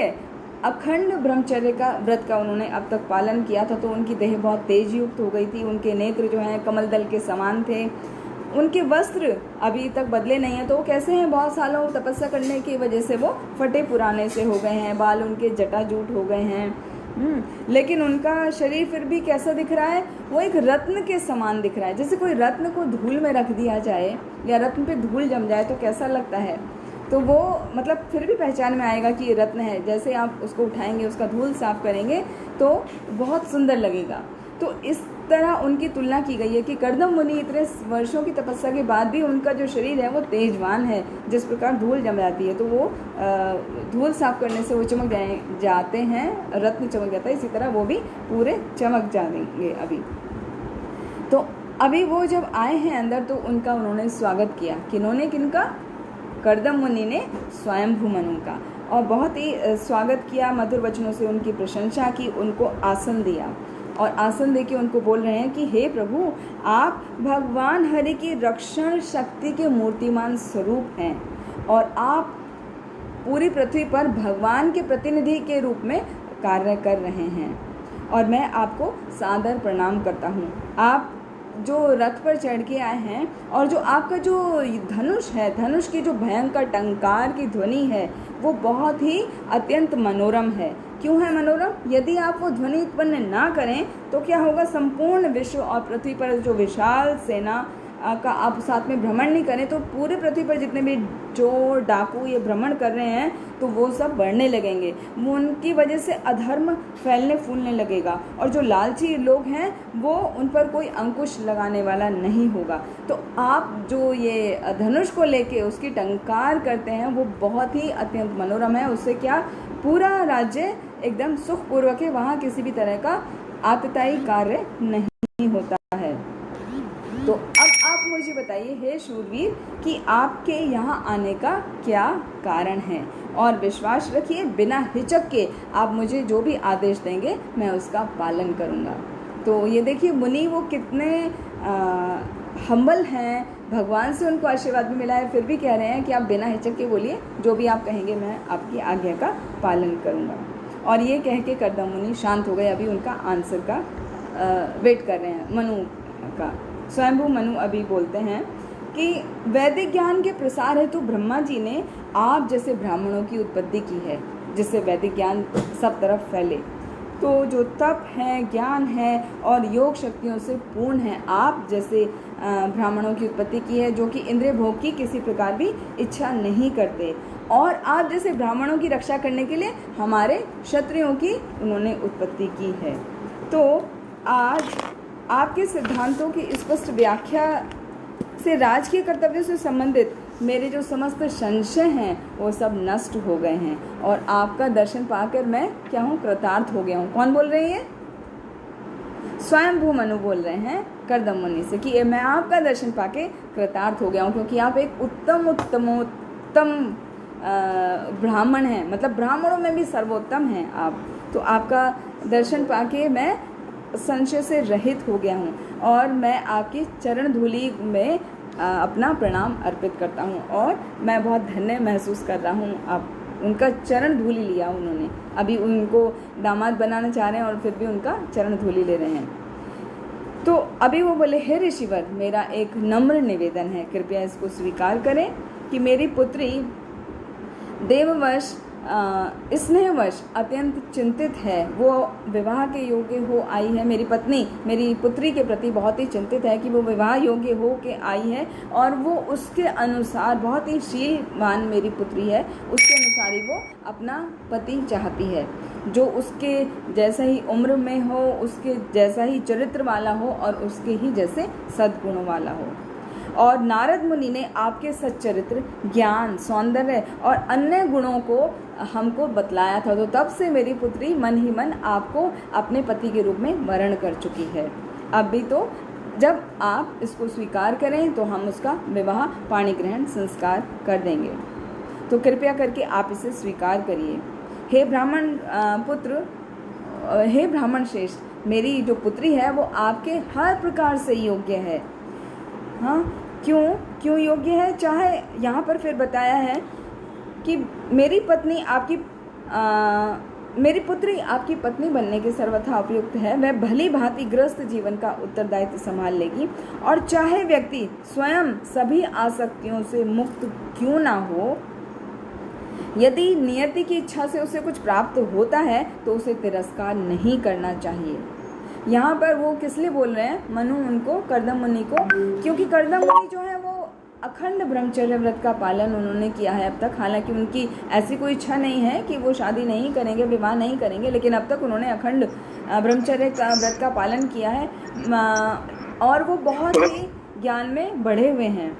अखंड ब्रह्मचर्य का व्रत का उन्होंने अब तक पालन किया था, तो उनकी देह बहुत तेज युक्त हो गई थी, उनके नेत्र जो हैं कमल दल के समान थे, उनके वस्त्र अभी तक बदले नहीं हैं, तो वो कैसे हैं, बहुत सालों तपस्या करने की वजह से वो फटे पुराने से हो गए हैं, बाल उनके जटाजूट हो गए हैं। लेकिन उनका शरीर फिर भी कैसा दिख रहा है, वो एक रत्न के समान दिख रहा है। जैसे कोई रत्न को धूल में रख दिया जाए या रत्न पे धूल जम जाए तो कैसा लगता है, तो वो मतलब फिर भी पहचान में आएगा कि ये रत्न है। जैसे आप उसको उठाएंगे, उसका धूल साफ करेंगे तो बहुत सुंदर लगेगा। तो इस तरह उनकी तुलना की गई है कि कर्दम मुनि इतने वर्षों की तपस्या के बाद भी उनका जो शरीर है वो तेजवान है। जिस प्रकार धूल जम जाती है तो वो धूल साफ करने से वो चमक जाते हैं, रत्न चमक जाता है, इसी तरह वो भी पूरे चमक जाएंगे अभी। तो अभी वो जब आए हैं अंदर तो उनका उन्होंने स्वागत किया। किन्होंने, किनका? कर्दम मुनि ने स्वयंभू मनु का, और बहुत ही स्वागत किया, मधुर वचनों से उनकी प्रशंसा की, उनको आसन दिया और आसन देके उनको बोल रहे हैं कि हे प्रभु, आप भगवान हरि की रक्षण शक्ति के मूर्तिमान स्वरूप हैं और आप पूरी पृथ्वी पर भगवान के प्रतिनिधि के रूप में कार्य कर रहे हैं और मैं आपको सादर प्रणाम करता हूँ। आप जो रथ पर चढ़ के आए हैं और जो आपका जो धनुष है, धनुष की जो भयंकर टंकार की ध्वनि है वो बहुत ही अत्यंत मनोरम है। क्यों है मनोरम? यदि आप वो ध्वनि उत्पन्न ना करें तो क्या होगा, संपूर्ण विश्व और पृथ्वी पर जो विशाल सेना का आप साथ में भ्रमण नहीं करें तो पूरे पृथ्वी पर जितने भी चोर डाकू ये भ्रमण कर रहे हैं तो वो सब बढ़ने लगेंगे, उनकी वजह से अधर्म फैलने फूलने लगेगा और जो लालची लोग हैं वो उन पर कोई अंकुश लगाने वाला नहीं होगा। तो आप जो ये धनुष को लेके उसकी टंकार करते हैं वो बहुत ही अत्यंत मनोरम है। उससे क्या, पूरा राज्य एकदम सुखपूर्वक है, वहाँ किसी भी तरह का आतताई कार्य नहीं होता है। तो अब आप मुझे बताइए हे शूरवीर कि आपके यहाँ आने का क्या कारण है, और विश्वास रखिए बिना हिचक के आप मुझे जो भी आदेश देंगे मैं उसका पालन करूँगा। तो ये देखिए मुनि वो कितने हम्बल हैं, भगवान से उनको आशीर्वाद भी मिला है, फिर भी कह रहे हैं कि आप बिना हिचक के बोलिए, जो भी आप कहेंगे मैं आपकी आज्ञा का पालन करूँगा। और ये कह के कर्दम मुनि शांत हो गए। अभी उनका आंसर का वेट कर रहे हैं मनु का। स्वयंभू मनु अभी बोलते हैं कि वैदिक ज्ञान के प्रसार हेतु ब्रह्मा जी ने आप जैसे ब्राह्मणों की उत्पत्ति की है, जिससे वैदिक ज्ञान सब तरफ फैले। तो जो तप है, ज्ञान है और योग शक्तियों से पूर्ण है, आप जैसे ब्राह्मणों की उत्पत्ति की है जो कि इंद्रिय भोग की किसी प्रकार भी इच्छा नहीं करते, और आप जैसे ब्राह्मणों की रक्षा करने के लिए हमारे क्षत्रियों की उन्होंने उत्पत्ति की है। तो आज आपके सिद्धांतों की स्पष्ट व्याख्या से राजकीय कर्तव्यों से संबंधित मेरे जो समस्त संशय हैं वो सब नष्ट हो गए हैं और आपका दर्शन पाकर मैं क्या हूँ, कृतार्थ हो गया हूँ। कौन बोल रही है? स्वयंभू मनु बोल रहे हैं कर्दम मुनि से कि मैं आपका दर्शन पाके कृतार्थ हो गया हूँ, क्योंकि आप एक उत्तम ब्राह्मण हैं, मतलब ब्राह्मणों में भी सर्वोत्तम हैं आप। तो आपका दर्शन पाके मैं संशय से रहित हो गया हूँ और मैं आपकी चरण धूलि में अपना प्रणाम अर्पित करता हूँ और मैं बहुत धन्य महसूस कर रहा हूँ। आप उनका चरण धूलि लिया उन्होंने, अभी उनको दामाद बनाना चाह रहे हैं और फिर भी उनका चरण धूलि ले रहे हैं। तो अभी वो बोले, हे ऋषिवर, मेरा एक नम्र निवेदन है, कृपया इसको स्वीकार करें कि मेरी पुत्री देववश स्नेहवश अत्यंत चिंतित है। वो विवाह के योग्य हो आई है। मेरी पत्नी मेरी पुत्री के प्रति बहुत ही चिंतित है कि वो विवाह योग्य हो के आई है और वो उसके अनुसार, बहुत ही शीलवान मेरी पुत्री है, उसके अनुसार ही वो अपना पति चाहती है, जो उसके जैसा ही उम्र में हो, उसके जैसा ही चरित्र वाला हो और उसके ही जैसे सद्गुणों वाला हो। और नारद मुनि ने आपके सच्चरित्र, ज्ञान, सौंदर्य और अन्य गुणों को हमको बतलाया था, तो तब से मेरी पुत्री मन ही मन आपको अपने पति के रूप में वर्ण कर चुकी है। अब भी तो जब आप इसको स्वीकार करें तो हम उसका विवाह पाणी ग्रहण संस्कार कर देंगे, तो कृपया करके आप इसे स्वीकार करिए। हे ब्राह्मण पुत्र, हे ब्राह्मण श्रेष्ठ, मेरी जो पुत्री है वो आपके हर प्रकार से योग्य है। हाँ, क्यों योग्य है? चाहे यहाँ पर फिर बताया है कि मेरी पत्नी आपकी मेरी पुत्री आपकी पत्नी बनने के सर्वथा उपयुक्त है। वह भली भांति गृहस्थ जीवन का उत्तरदायित्व संभाल लेगी, और चाहे व्यक्ति स्वयं सभी आसक्तियों से मुक्त क्यों ना हो, यदि नियति की इच्छा से उसे कुछ प्राप्त होता है तो उसे तिरस्कार नहीं करना चाहिए। यहाँ पर वो किस लिए बोल रहे हैं? मनु उनको, कर्दम मुनि को, क्योंकि कर्दम मुनि जो है वो अखंड ब्रह्मचर्य व्रत का पालन उन्होंने किया है अब तक। हालांकि उनकी ऐसी कोई इच्छा नहीं है कि वो शादी नहीं करेंगे, विवाह नहीं करेंगे, लेकिन अब तक उन्होंने अखंड ब्रह्मचर्य का व्रत का पालन किया है, और वो बहुत ही ज्ञान में बढ़े हुए हैं।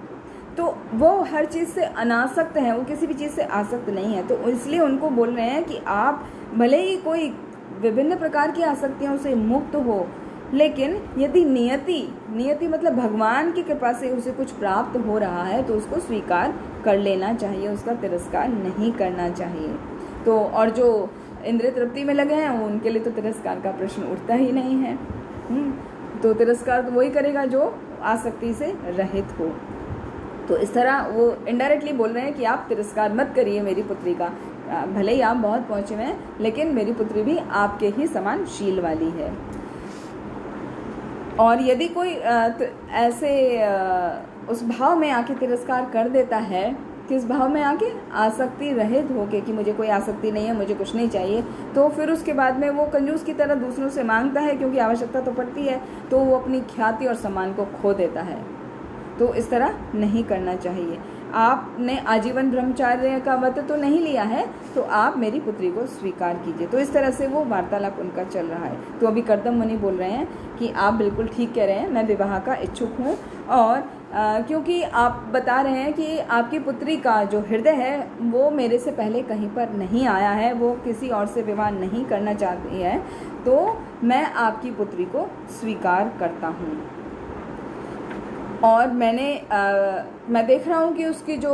तो वो हर चीज़ से अनासक्त हैं, वो किसी भी चीज़ से आसक्त नहीं है। तो इसलिए उनको बोल रहे हैं कि आप भले ही कोई विभिन्न प्रकार की आसक्तियों से मुक्त हो, लेकिन यदि नियति मतलब भगवान की कृपा से उसे कुछ प्राप्त हो रहा है तो उसको स्वीकार कर लेना चाहिए, उसका तिरस्कार नहीं करना चाहिए। तो और जो इंद्रिय तृप्ति में लगे हैं उनके लिए तो तिरस्कार का प्रश्न उठता ही नहीं है। तो तिरस्कार तो वही करेगा जो आसक्ति से रहित हो। तो इस तरह वो इनडायरेक्टली बोल रहे हैं कि आप तिरस्कार मत करिए मेरी पुत्री का, भले ही आप बहुत पहुँचे हुए हैं, लेकिन मेरी पुत्री भी आपके ही समान शील वाली है। और यदि कोई ऐसे उस भाव में आके तिरस्कार कर देता है, किस भाव में आके? आसक्ति रहित होके कि मुझे कोई आसक्ति नहीं है, मुझे कुछ नहीं चाहिए, तो फिर उसके बाद में वो कंजूस की तरह दूसरों से मांगता है, क्योंकि आवश्यकता तो पड़ती है, तो वो अपनी ख्याति और सम्मान को खो देता है। तो इस तरह नहीं करना चाहिए। आपने आजीवन ब्रह्मचार्य का व्रत तो नहीं लिया है, तो आप मेरी पुत्री को स्वीकार कीजिए। तो इस तरह से वो वार्तालाप उनका चल रहा है। तो अभी कर्दम मुनि बोल रहे हैं कि आप बिल्कुल ठीक कह रहे हैं, मैं विवाह का इच्छुक हूँ, और क्योंकि आप बता रहे हैं कि आपकी पुत्री का जो हृदय है वो मेरे से पहले कहीं पर नहीं आया है, वो किसी और से विवाह नहीं करना चाहती है, तो मैं आपकी पुत्री को स्वीकार करता हूँ। और मैं देख रहा हूँ कि उसकी जो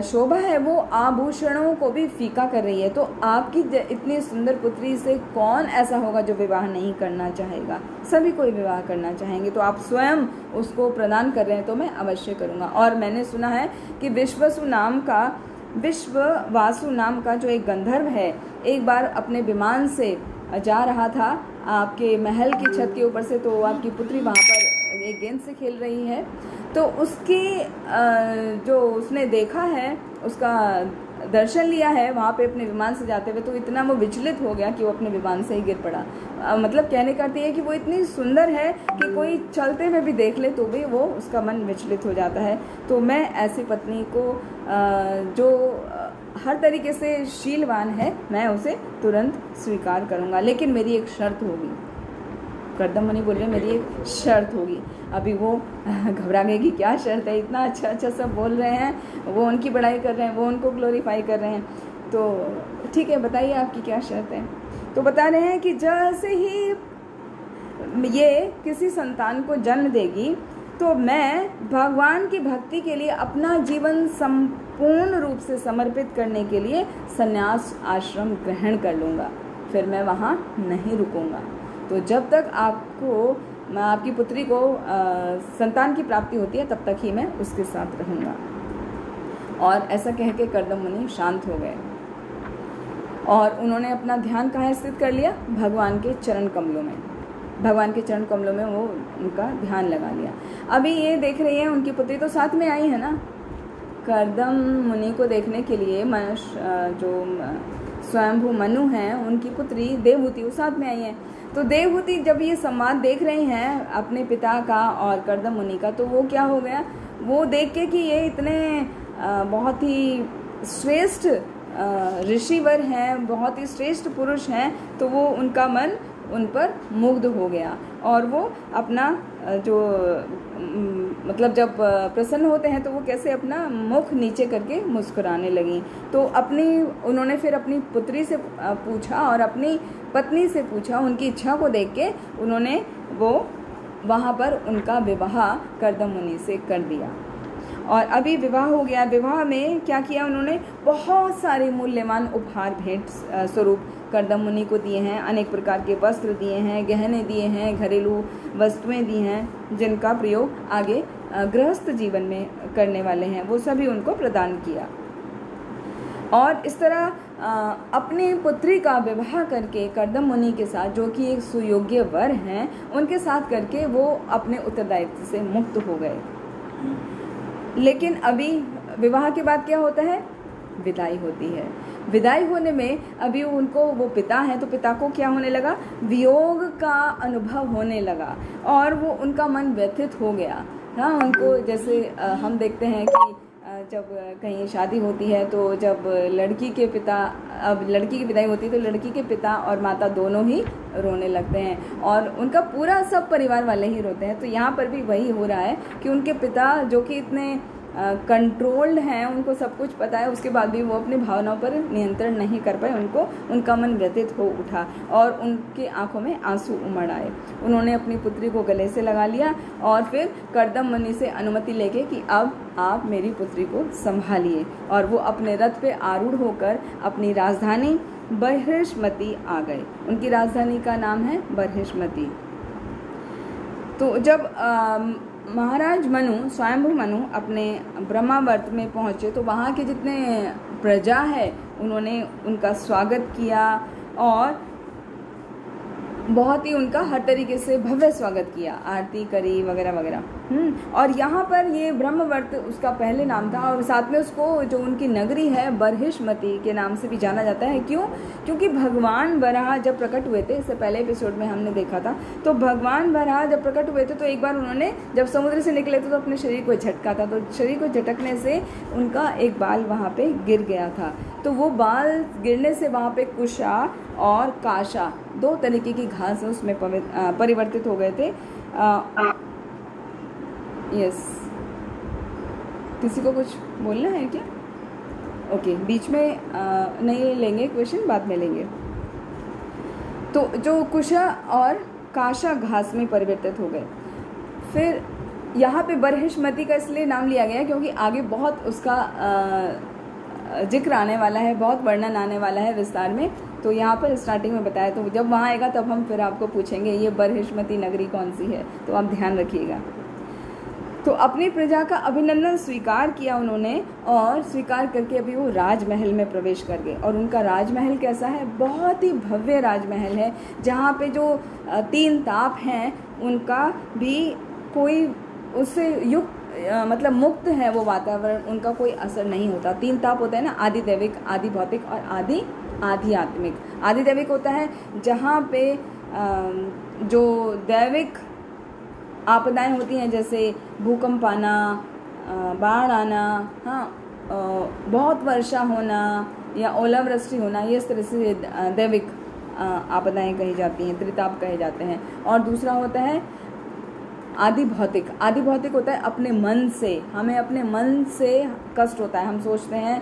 शोभा है वो आभूषणों को भी फीका कर रही है। तो आपकी इतनी सुंदर पुत्री से कौन ऐसा होगा जो विवाह नहीं करना चाहेगा? सभी कोई विवाह करना चाहेंगे। तो आप स्वयं उसको प्रदान कर रहे हैं तो मैं अवश्य करूँगा। और मैंने सुना है कि विश्ववासु नाम का जो एक गंधर्व है, एक बार अपने विमान से जा रहा था आपके महल की छत के ऊपर से, तो आपकी पुत्री वहाँ पर एक गेंद से खेल रही है, तो उसकी जो उसने देखा है, उसका दर्शन लिया है वहाँ पे अपने विमान से जाते हुए, तो इतना वो विचलित हो गया कि वो अपने विमान से ही गिर पड़ा। मतलब कहने का अर्थ ये है कि वो इतनी सुंदर है कि कोई चलते हुए भी देख ले तो भी वो उसका मन विचलित हो जाता है। तो मैं ऐसी पत्नी को जो हर तरीके से शीलवान है, मैं उसे तुरंत स्वीकार करूँगा, लेकिन मेरी एक शर्त होगी। कर्दम मुनि बोल रहे मेरी एक शर्त होगी। अभी वो घबरा गए कि क्या शर्त है, इतना अच्छा सब बोल रहे हैं, वो उनकी बड़ाई कर रहे हैं, वो उनको ग्लोरीफाई कर रहे हैं। तो ठीक है, बताइए आपकी क्या शर्त है? तो बता रहे हैं कि जैसे ही ये किसी संतान को जन्म देगी तो मैं भगवान की भक्ति के लिए अपना जीवन संपूर्ण रूप से समर्पित करने के लिए संन्यास आश्रम ग्रहण कर लूँगा, फिर मैं वहाँ नहीं रुकूँगा। तो जब तक आपकी पुत्री को संतान की प्राप्ति होती है तब तक ही मैं उसके साथ रहूँगा। और ऐसा कह के कर्दम मुनि शांत हो गए और उन्होंने अपना ध्यान कहाँ स्थित कर लिया? भगवान के चरण कमलों में। भगवान के चरण कमलों में वो उनका ध्यान लगा लिया। अभी ये देख रही है उनकी पुत्री तो साथ में आई है ना, कर्दम मुनि को देखने के लिए जो स्वयंभू मनु हैं उनकी पुत्री देवहूति वो साथ में आई हैं। तो देवहूति जब ये संवाद देख रही हैं अपने पिता का और कर्दम मुनि का, तो वो क्या हो गया, वो देख के कि ये इतने बहुत ही श्रेष्ठ ऋषिवर हैं, बहुत ही श्रेष्ठ पुरुष हैं, तो वो उनका मन उन पर मुग्ध हो गया। और वो अपना जो मतलब जब प्रसन्न होते हैं तो वो कैसे अपना मुख नीचे करके मुस्कुराने लगी। तो उन्होंने फिर अपनी पुत्री से पूछा और अपनी पत्नी से पूछा, उनकी इच्छा को देख के उन्होंने वो वहाँ पर उनका विवाह कर्दम मुनि से कर दिया। और अभी विवाह हो गया। विवाह में क्या किया उन्होंने? बहुत सारे मूल्यवान उपहार भेंट स्वरूप कर्दम मुनि को दिए हैं। अनेक प्रकार के वस्त्र दिए हैं, गहने दिए हैं, घरेलू वस्तुएं दी हैं जिनका प्रयोग आगे गृहस्थ जीवन में करने वाले हैं, वो सभी उनको प्रदान किया। और इस तरह अपनी पुत्री का विवाह करके कर्दम मुनि के साथ, जो कि एक सुयोग्य वर हैं, उनके साथ करके वो अपने उत्तरदायित्व से मुक्त हो गए। लेकिन अभी विवाह के बाद क्या होता है? विदाई होती है। विदाई होने में अभी उनको, वो पिता हैं तो पिता को क्या होने लगा? वियोग का अनुभव होने लगा और वो उनका मन व्यथित हो गया। हाँ, उनको जैसे हम देखते हैं कि जब कहीं शादी होती है तो जब लड़की के पिता, अब लड़की की विदाई होती है तो लड़की के पिता और माता दोनों ही रोने लगते हैं और उनका पूरा सब परिवार वाले ही रोते हैं। तो यहाँ पर भी वही हो रहा है कि उनके पिता, जो कि इतने कंट्रोल्ड हैं, उनको सब कुछ पता है, उसके बाद भी वो अपनी भावनाओं पर नियंत्रण नहीं कर पाए। उनका मन व्यथित हो उठा और उनकी आंखों में आंसू उमड़ आए। उन्होंने अपनी पुत्री को गले से लगा लिया और फिर कर्दम मुनि से अनुमति लेके कि अब आप मेरी पुत्री को संभालिए, और वो अपने रथ पे आरूढ़ होकर अपनी राजधानी बर्हिष्मती आ गए। उनकी राजधानी का नाम है बर्हिष्मती। तो जब महाराज मनु, स्वयंभू मनु अपने ब्रह्मावर्त में पहुँचे तो वहाँ के जितने प्रजा है उन्होंने उनका स्वागत किया और बहुत ही उनका हर तरीके से भव्य स्वागत किया, आरती करी वगैरह वगैरह। और यहाँ पर ये ब्रह्मवर्त उसका पहले नाम था और साथ में उसको, जो उनकी नगरी है, बर्हिष्मती के नाम से भी जाना जाता है। क्यों? क्योंकि भगवान वराह जब प्रकट हुए थे, इससे पहले एपिसोड में हमने देखा था, तो भगवान वराह जब प्रकट हुए थे तो एक बार उन्होंने जब समुद्र से निकले थे तो अपने शरीर को झटका था, तो शरीर को झटकने से उनका एक बाल वहाँ पे गिर गया था। तो वो बाल गिरने से वहाँ पे कुशा और काशा, दो तरीके की घास उसमें परिवर्तित हो गए थे। यस, किसी को कुछ बोलना है क्या? ओके, बीच में नहीं लेंगे क्वेश्चन, बाद में लेंगे। तो जो कुशा और काशा घास में परिवर्तित हो गए। फिर यहाँ पे बर्हिष्मती का इसलिए नाम लिया गया क्योंकि आगे बहुत उसका जिक्र आने वाला है, बहुत वर्णन आने वाला है विस्तार में। तो यहाँ पर स्टार्टिंग में बताया, तो जब वहाँ आएगा तब हम फिर आपको पूछेंगे ये बर्हिष्मती नगरी कौन सी है, तो आप ध्यान रखिएगा। तो अपनी प्रजा का अभिनंदन स्वीकार किया उन्होंने और स्वीकार करके अभी वो राजमहल में प्रवेश कर गए। और उनका राजमहल कैसा है? बहुत ही भव्य राजमहल है, जहाँ पे जो 3 ताप हैं उनका भी कोई उससे युक्त, मतलब मुक्त है वो वातावरण, उनका कोई असर नहीं होता। 3 ताप होता है ना, आदि दैविक, आदि भौतिक और आदि आध्यात्मिक। आदि दैविक होता है जहाँ पे जो दैविक आपदाएं होती हैं, जैसे भूकंप आना, बाढ़ आना, हाँ, बहुत वर्षा होना या ओलावृष्टि होना, ये इस तरह से दैविक आपदाएं कही जाती हैं, त्रिताप कहे जाते हैं। और दूसरा होता है आदि भौतिक। आदि भौतिक होता है अपने मन से, हमें अपने मन से कष्ट होता है, हम सोचते हैं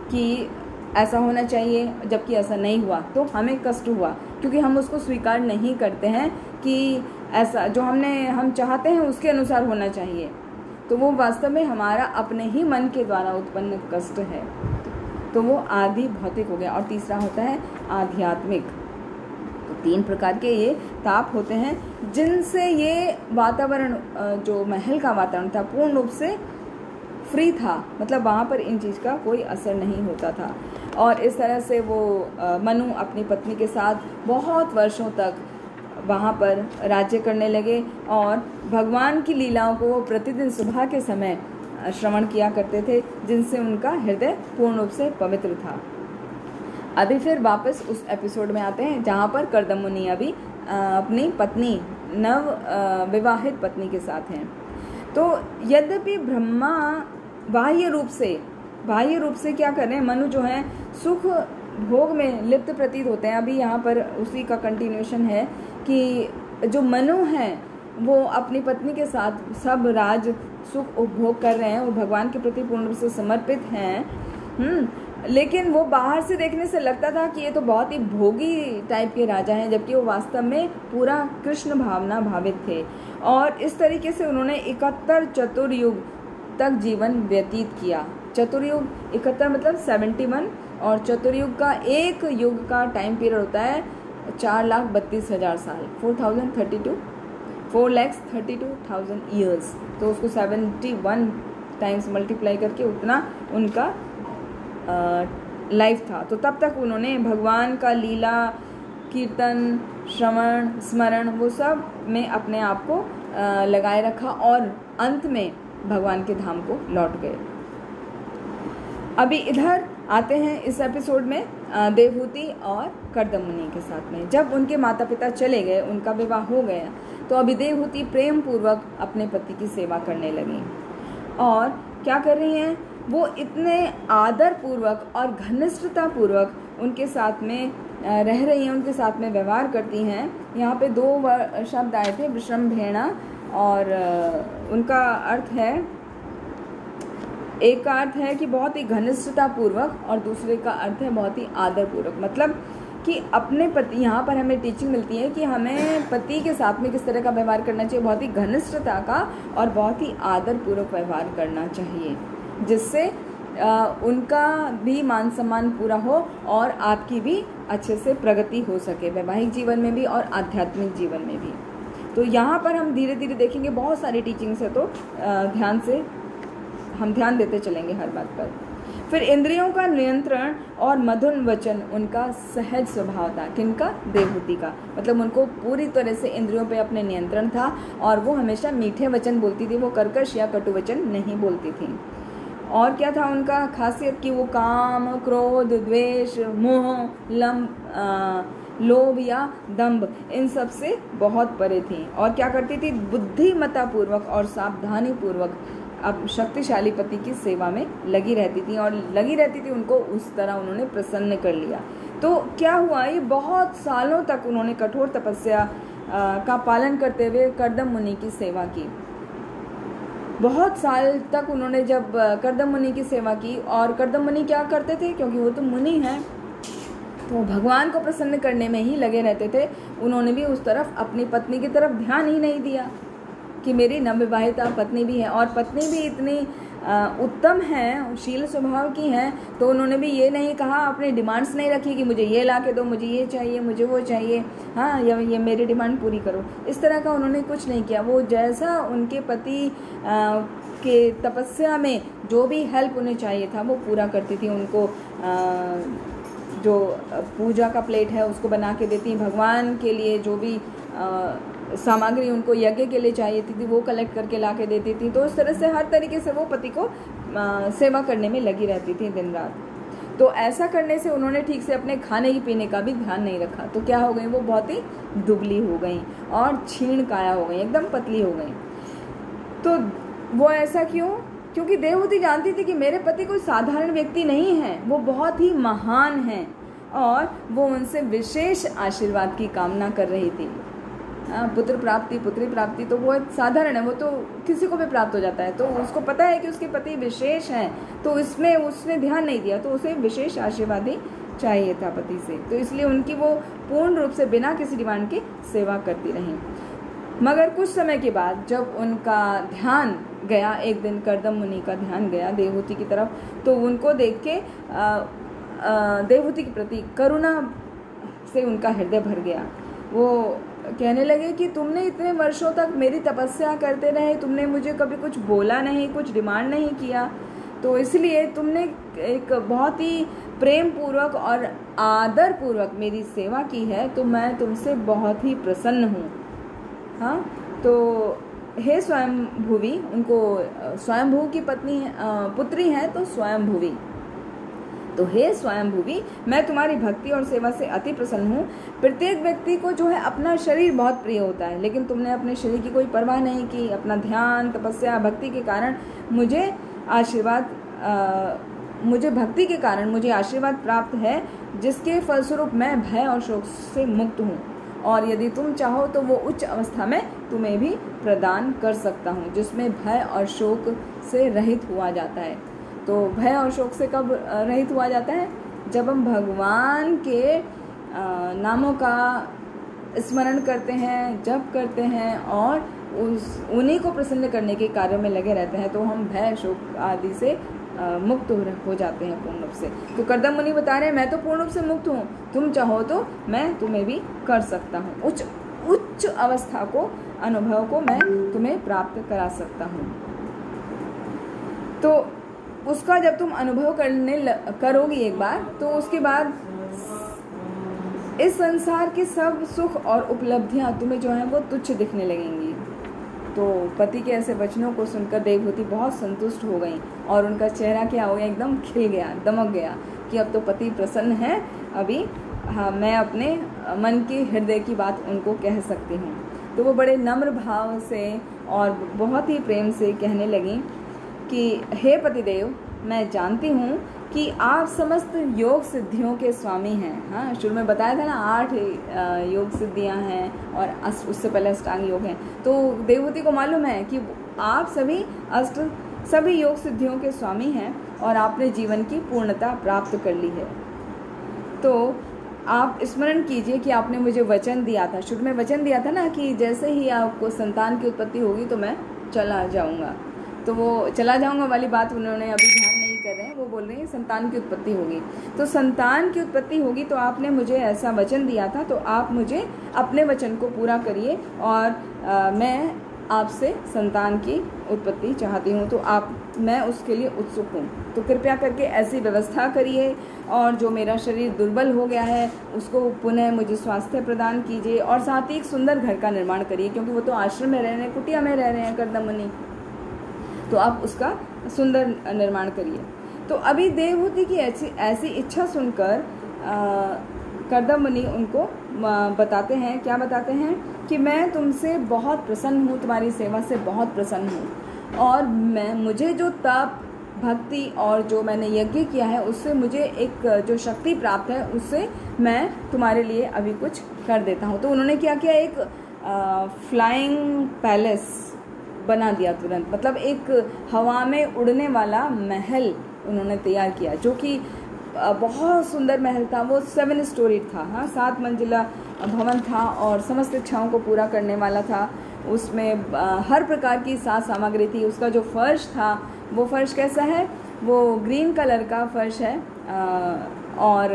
कि ऐसा होना चाहिए, जबकि ऐसा नहीं हुआ तो हमें कष्ट हुआ, क्योंकि हम उसको स्वीकार नहीं करते हैं कि ऐसा जो हम चाहते हैं उसके अनुसार होना चाहिए। तो वो वास्तव में हमारा अपने ही मन के द्वारा उत्पन्न कष्ट है। तो वो आदि भौतिक हो गया। और तीसरा होता है आध्यात्मिक। तो 3 प्रकार के ये ताप होते हैं जिनसे ये वातावरण, जो महल का वातावरण था, पूर्ण रूप से फ्री था, मतलब वहाँ पर इन चीज़ का कोई असर नहीं होता था। और इस तरह से वो मनु अपनी पत्नी के साथ बहुत वर्षों तक वहाँ पर राज्य करने लगे और भगवान की लीलाओं को वो प्रतिदिन सुबह के समय श्रवण किया करते थे, जिनसे उनका हृदय पूर्ण रूप से पवित्र था। अभी फिर वापस उस एपिसोड में आते हैं जहाँ पर कर्दम मुनि अभी अपनी पत्नी, नव विवाहित पत्नी के साथ हैं। तो यद्यपि ब्रह्मा बाह्य रूप से क्या कर रहे हैं, मनु जो है सुख भोग में लिप्त प्रतीत होते हैं। अभी यहाँ पर उसी का कंटिन्यूशन है कि जो मनु हैं वो अपनी पत्नी के साथ सब राज सुख उपभोग कर रहे हैं, वो भगवान के प्रति पूर्ण रूप से समर्पित हैं। लेकिन वो बाहर से देखने से लगता था कि ये तो बहुत ही भोगी टाइप के राजा हैं, जबकि वो वास्तव में पूरा कृष्ण भावना भावित थे। और इस तरीके से उन्होंने 71 चतुर्युग तक जीवन व्यतीत किया। चतुर्युग 71 मतलब 71, और चतुर्युग का एक युग का टाइम पीरियड होता है 4,32,000 साल, 4,32,000 ईयर्स। तो उसको 71 टाइम्स मल्टीप्लाई करके उतना उनका लाइफ था। तो तब तक उन्होंने भगवान का लीला, कीर्तन, श्रवण, स्मरण, वो सब में अपने आप को लगाए रखा और अंत में भगवान के धाम को लौट गए। अभी इधर आते हैं इस एपिसोड में देवहूति और कर्दम मुनि के साथ में। जब उनके माता पिता चले गए, उनका विवाह हो गया, तो अभी देवहूति प्रेम पूर्वक अपने पति की सेवा करने लगी। और क्या कर रही हैं, वो इतने आदर पूर्वक और घनिष्ठता पूर्वक उनके साथ में रह रही हैं, उनके साथ में व्यवहार करती हैं। यहाँ पे 2 शब्द आए थे, विश्रम्भेणा, और उनका अर्थ है, एक का अर्थ है कि बहुत ही घनिष्ठता पूर्वक और दूसरे का अर्थ है बहुत ही आदर पूर्वक। मतलब कि अपने पति, यहाँ पर हमें टीचिंग मिलती है कि हमें पति के साथ में किस तरह का व्यवहार करना चाहिए, बहुत ही घनिष्ठता का और बहुत ही आदर पूर्वक व्यवहार करना चाहिए, जिससे उनका भी मान सम्मान पूरा हो और आपकी भी अच्छे से प्रगति हो सके, वैवाहिक जीवन में भी और आध्यात्मिक जीवन में भी। तो यहाँ पर हम धीरे धीरे देखेंगे, बहुत सारी टीचिंग्स है, तो हम ध्यान देते चलेंगे हर बात पर। फिर इंद्रियों का नियंत्रण और मधुर वचन उनका सहज स्वभाव था। किनका? देवहूति का। मतलब उनको पूरी तरह से इंद्रियों पे अपने नियंत्रण था और वो हमेशा मीठे वचन बोलती थी, वो कर्कश या कटु वचन नहीं बोलती थी। और क्या था उनका खासियत कि वो काम, क्रोध, द्वेष, मोह, लोभ या दंभ, इन सब से बहुत परे थी। और क्या करती थी? बुद्धिमत्ता पूर्वक और सावधानी पूर्वक अब शक्तिशाली पति की सेवा में लगी रहती थी, और लगी रहती थी, उनको उस तरह उन्होंने प्रसन्न कर लिया। तो क्या हुआ, ये बहुत सालों तक उन्होंने कठोर तपस्या का पालन करते हुए कर्दम मुनि की सेवा की। बहुत साल तक उन्होंने जब कर्दम मुनि की सेवा की, और कर्दम मुनि क्या करते थे, क्योंकि वो तो मुनि हैं, तो भगवान को प्रसन्न करने में ही लगे रहते थे। उन्होंने भी उस तरफ, अपनी पत्नी की तरफ ध्यान ही नहीं दिया कि मेरी नवविवाहिता पत्नी भी है, और पत्नी भी इतनी उत्तम है, शील स्वभाव की हैं, तो उन्होंने भी ये नहीं कहा, अपनी डिमांड्स नहीं रखी कि मुझे ये ला के दो, मुझे ये चाहिए, मुझे वो चाहिए, हाँ ये मेरी डिमांड पूरी करो। इस तरह का उन्होंने कुछ नहीं किया। वो जैसा उनके पति के तपस्या में जो भी हेल्प उन्हें चाहिए था वो पूरा करती थी। उनको जो पूजा का प्लेट है उसको बना के देती, भगवान के लिए जो भी सामग्री उनको यज्ञ के लिए चाहिए थी वो कलेक्ट करके ला के देती थी। तो इस तरह से हर तरीके से वो पति को सेवा करने में लगी रहती थी दिन रात। तो ऐसा करने से उन्होंने ठीक से अपने खाने की पीने का भी ध्यान नहीं रखा। तो क्या हो गई, वो बहुत ही दुबली हो गई और क्षीण काया हो गई, एकदम पतली हो गई। तो वो ऐसा क्यों? क्योंकि देवहूति जानती थी कि मेरे पति कोई साधारण व्यक्ति नहीं है, वो बहुत ही महान हैं और वो उनसे विशेष आशीर्वाद की कामना कर रही थी। पुत्र प्राप्ति, पुत्री प्राप्ति तो वो साधारण है, वो तो किसी को भी प्राप्त हो जाता है। तो उसको पता है कि उसके पति विशेष हैं, तो इसमें उसने ध्यान नहीं दिया, तो उसे विशेष आशीर्वाद ही चाहिए था पति से। तो इसलिए उनकी वो पूर्ण रूप से बिना किसी डिमांड के सेवा करती रही। मगर कुछ समय के बाद जब उनका ध्यान गया, एक दिन कर्दम मुनि का ध्यान गया देवहूति की तरफ, तो उनको देख के देवहूति के प्रति करुणा से उनका हृदय भर गया। वो कहने लगे कि तुमने इतने वर्षों तक मेरी तपस्या करते रहे, तुमने मुझे कभी कुछ बोला नहीं, कुछ डिमांड नहीं किया, तो इसलिए तुमने एक बहुत ही प्रेम पूर्वक और आदर पूर्वक मेरी सेवा की है, तो मैं तुमसे बहुत ही प्रसन्न हूँ। हाँ, तो हे स्वयंभुवी, उनको स्वयंभू की पत्नी पुत्री है तो स्वयंभुवी, तो हे स्वयंभुवी, मैं तुम्हारी भक्ति और सेवा से अति प्रसन्न हूँ। प्रत्येक व्यक्ति को जो है अपना शरीर बहुत प्रिय होता है, लेकिन तुमने अपने शरीर की कोई परवाह नहीं की। अपना ध्यान, तपस्या, भक्ति के कारण मुझे भक्ति के कारण मुझे आशीर्वाद प्राप्त है, जिसके फलस्वरूप मैं भय और शोक से मुक्त हूँ, और यदि तुम चाहो तो वो उच्च अवस्था में तुम्हें भी प्रदान कर सकता हूँ, जिसमें भय और शोक से रहित हुआ जाता है। तो भय और शोक से कब रहित हुआ जाता है? जब हम भगवान के नामों का स्मरण करते हैं, जप करते हैं और उन्हीं को प्रसन्न करने के कार्य में लगे रहते हैं, तो हम भय, शोक आदि से मुक्त हो जाते हैं पूर्ण रूप से। तो कर्दम मुनि बता रहे हैं, मैं तो पूर्ण रूप से मुक्त हूँ, तुम चाहो तो मैं तुम्हें भी कर सकता हूँ, उच्च अवस्था को, अनुभव को मैं तुम्हें प्राप्त करा सकता हूँ। तो उसका जब तुम अनुभव करोगी एक बार, तो उसके बाद इस संसार के सब सुख और उपलब्धियां तुम्हें जो है वो तुच्छ दिखने लगेंगी। तो पति के ऐसे वचनों को सुनकर देवहूति बहुत संतुष्ट हो गई और उनका चेहरा क्या हो गया, एकदम खिल गया, दमक गया कि अब तो पति प्रसन्न है, अभी हाँ मैं अपने मन की हृदय की बात उनको कह सकती हूँ। तो वो बड़े नम्र भाव से और बहुत ही प्रेम से कहने लगी कि हे पतिदेव, मैं जानती हूँ कि आप समस्त योग सिद्धियों के स्वामी हैं। हाँ, शुरू में बताया था ना 8 योग सिद्धियाँ हैं और उससे पहले अष्टांग योग हैं। तो देवहूति को मालूम है कि आप सभी योग सिद्धियों के स्वामी हैं और आपने जीवन की पूर्णता प्राप्त कर ली है। तो आप स्मरण कीजिए कि आपने मुझे वचन दिया था, शुरू में वचन दिया था ना कि जैसे ही आपको संतान की उत्पत्ति होगी तो मैं चला जाऊंगा। तो वो चला जाऊंगा वाली बात उन्होंने अभी ध्यान नहीं कर रहे हैं, वो बोल रहे हैं संतान की उत्पत्ति होगी। तो संतान की उत्पत्ति होगी तो आपने मुझे ऐसा वचन दिया था, तो आप मुझे अपने वचन को पूरा करिए और मैं आपसे संतान की उत्पत्ति चाहती हूँ, तो मैं उसके लिए उत्सुक हूँ। तो कृपया करके ऐसी व्यवस्था करिए और जो मेरा शरीर दुर्बल हो गया है उसको पुनः मुझे स्वास्थ्य प्रदान कीजिए और साथ ही एक सुंदर घर का निर्माण करिए, क्योंकि वो तो आश्रम में रह रहे हैं, कुटिया में रह रहे हैं कर्दम मुनि, तो आप उसका सुंदर निर्माण करिए। तो अभी देवहूति की ऐसी इच्छा सुनकर कर्दम मुनि उनको बताते हैं, क्या बताते हैं कि मैं तुमसे बहुत प्रसन्न हूँ, तुम्हारी सेवा से बहुत प्रसन्न हूँ और मुझे जो तप भक्ति और जो मैंने यज्ञ किया है उससे मुझे एक जो शक्ति प्राप्त है, उससे मैं तुम्हारे लिए अभी कुछ कर देता हूँ। तो उन्होंने क्या किया, एक फ्लाइंग पैलेस बना दिया तुरंत, मतलब एक हवा में उड़ने वाला महल उन्होंने तैयार किया, जो कि बहुत सुंदर महल था। वो 7 स्टोरी था, हाँ 7 मंजिला भवन था और समस्त इच्छाओं को पूरा करने वाला था। उसमें हर प्रकार की साज सामग्री थी। उसका जो फर्श था, वो फर्श कैसा है, वो ग्रीन कलर का फर्श है और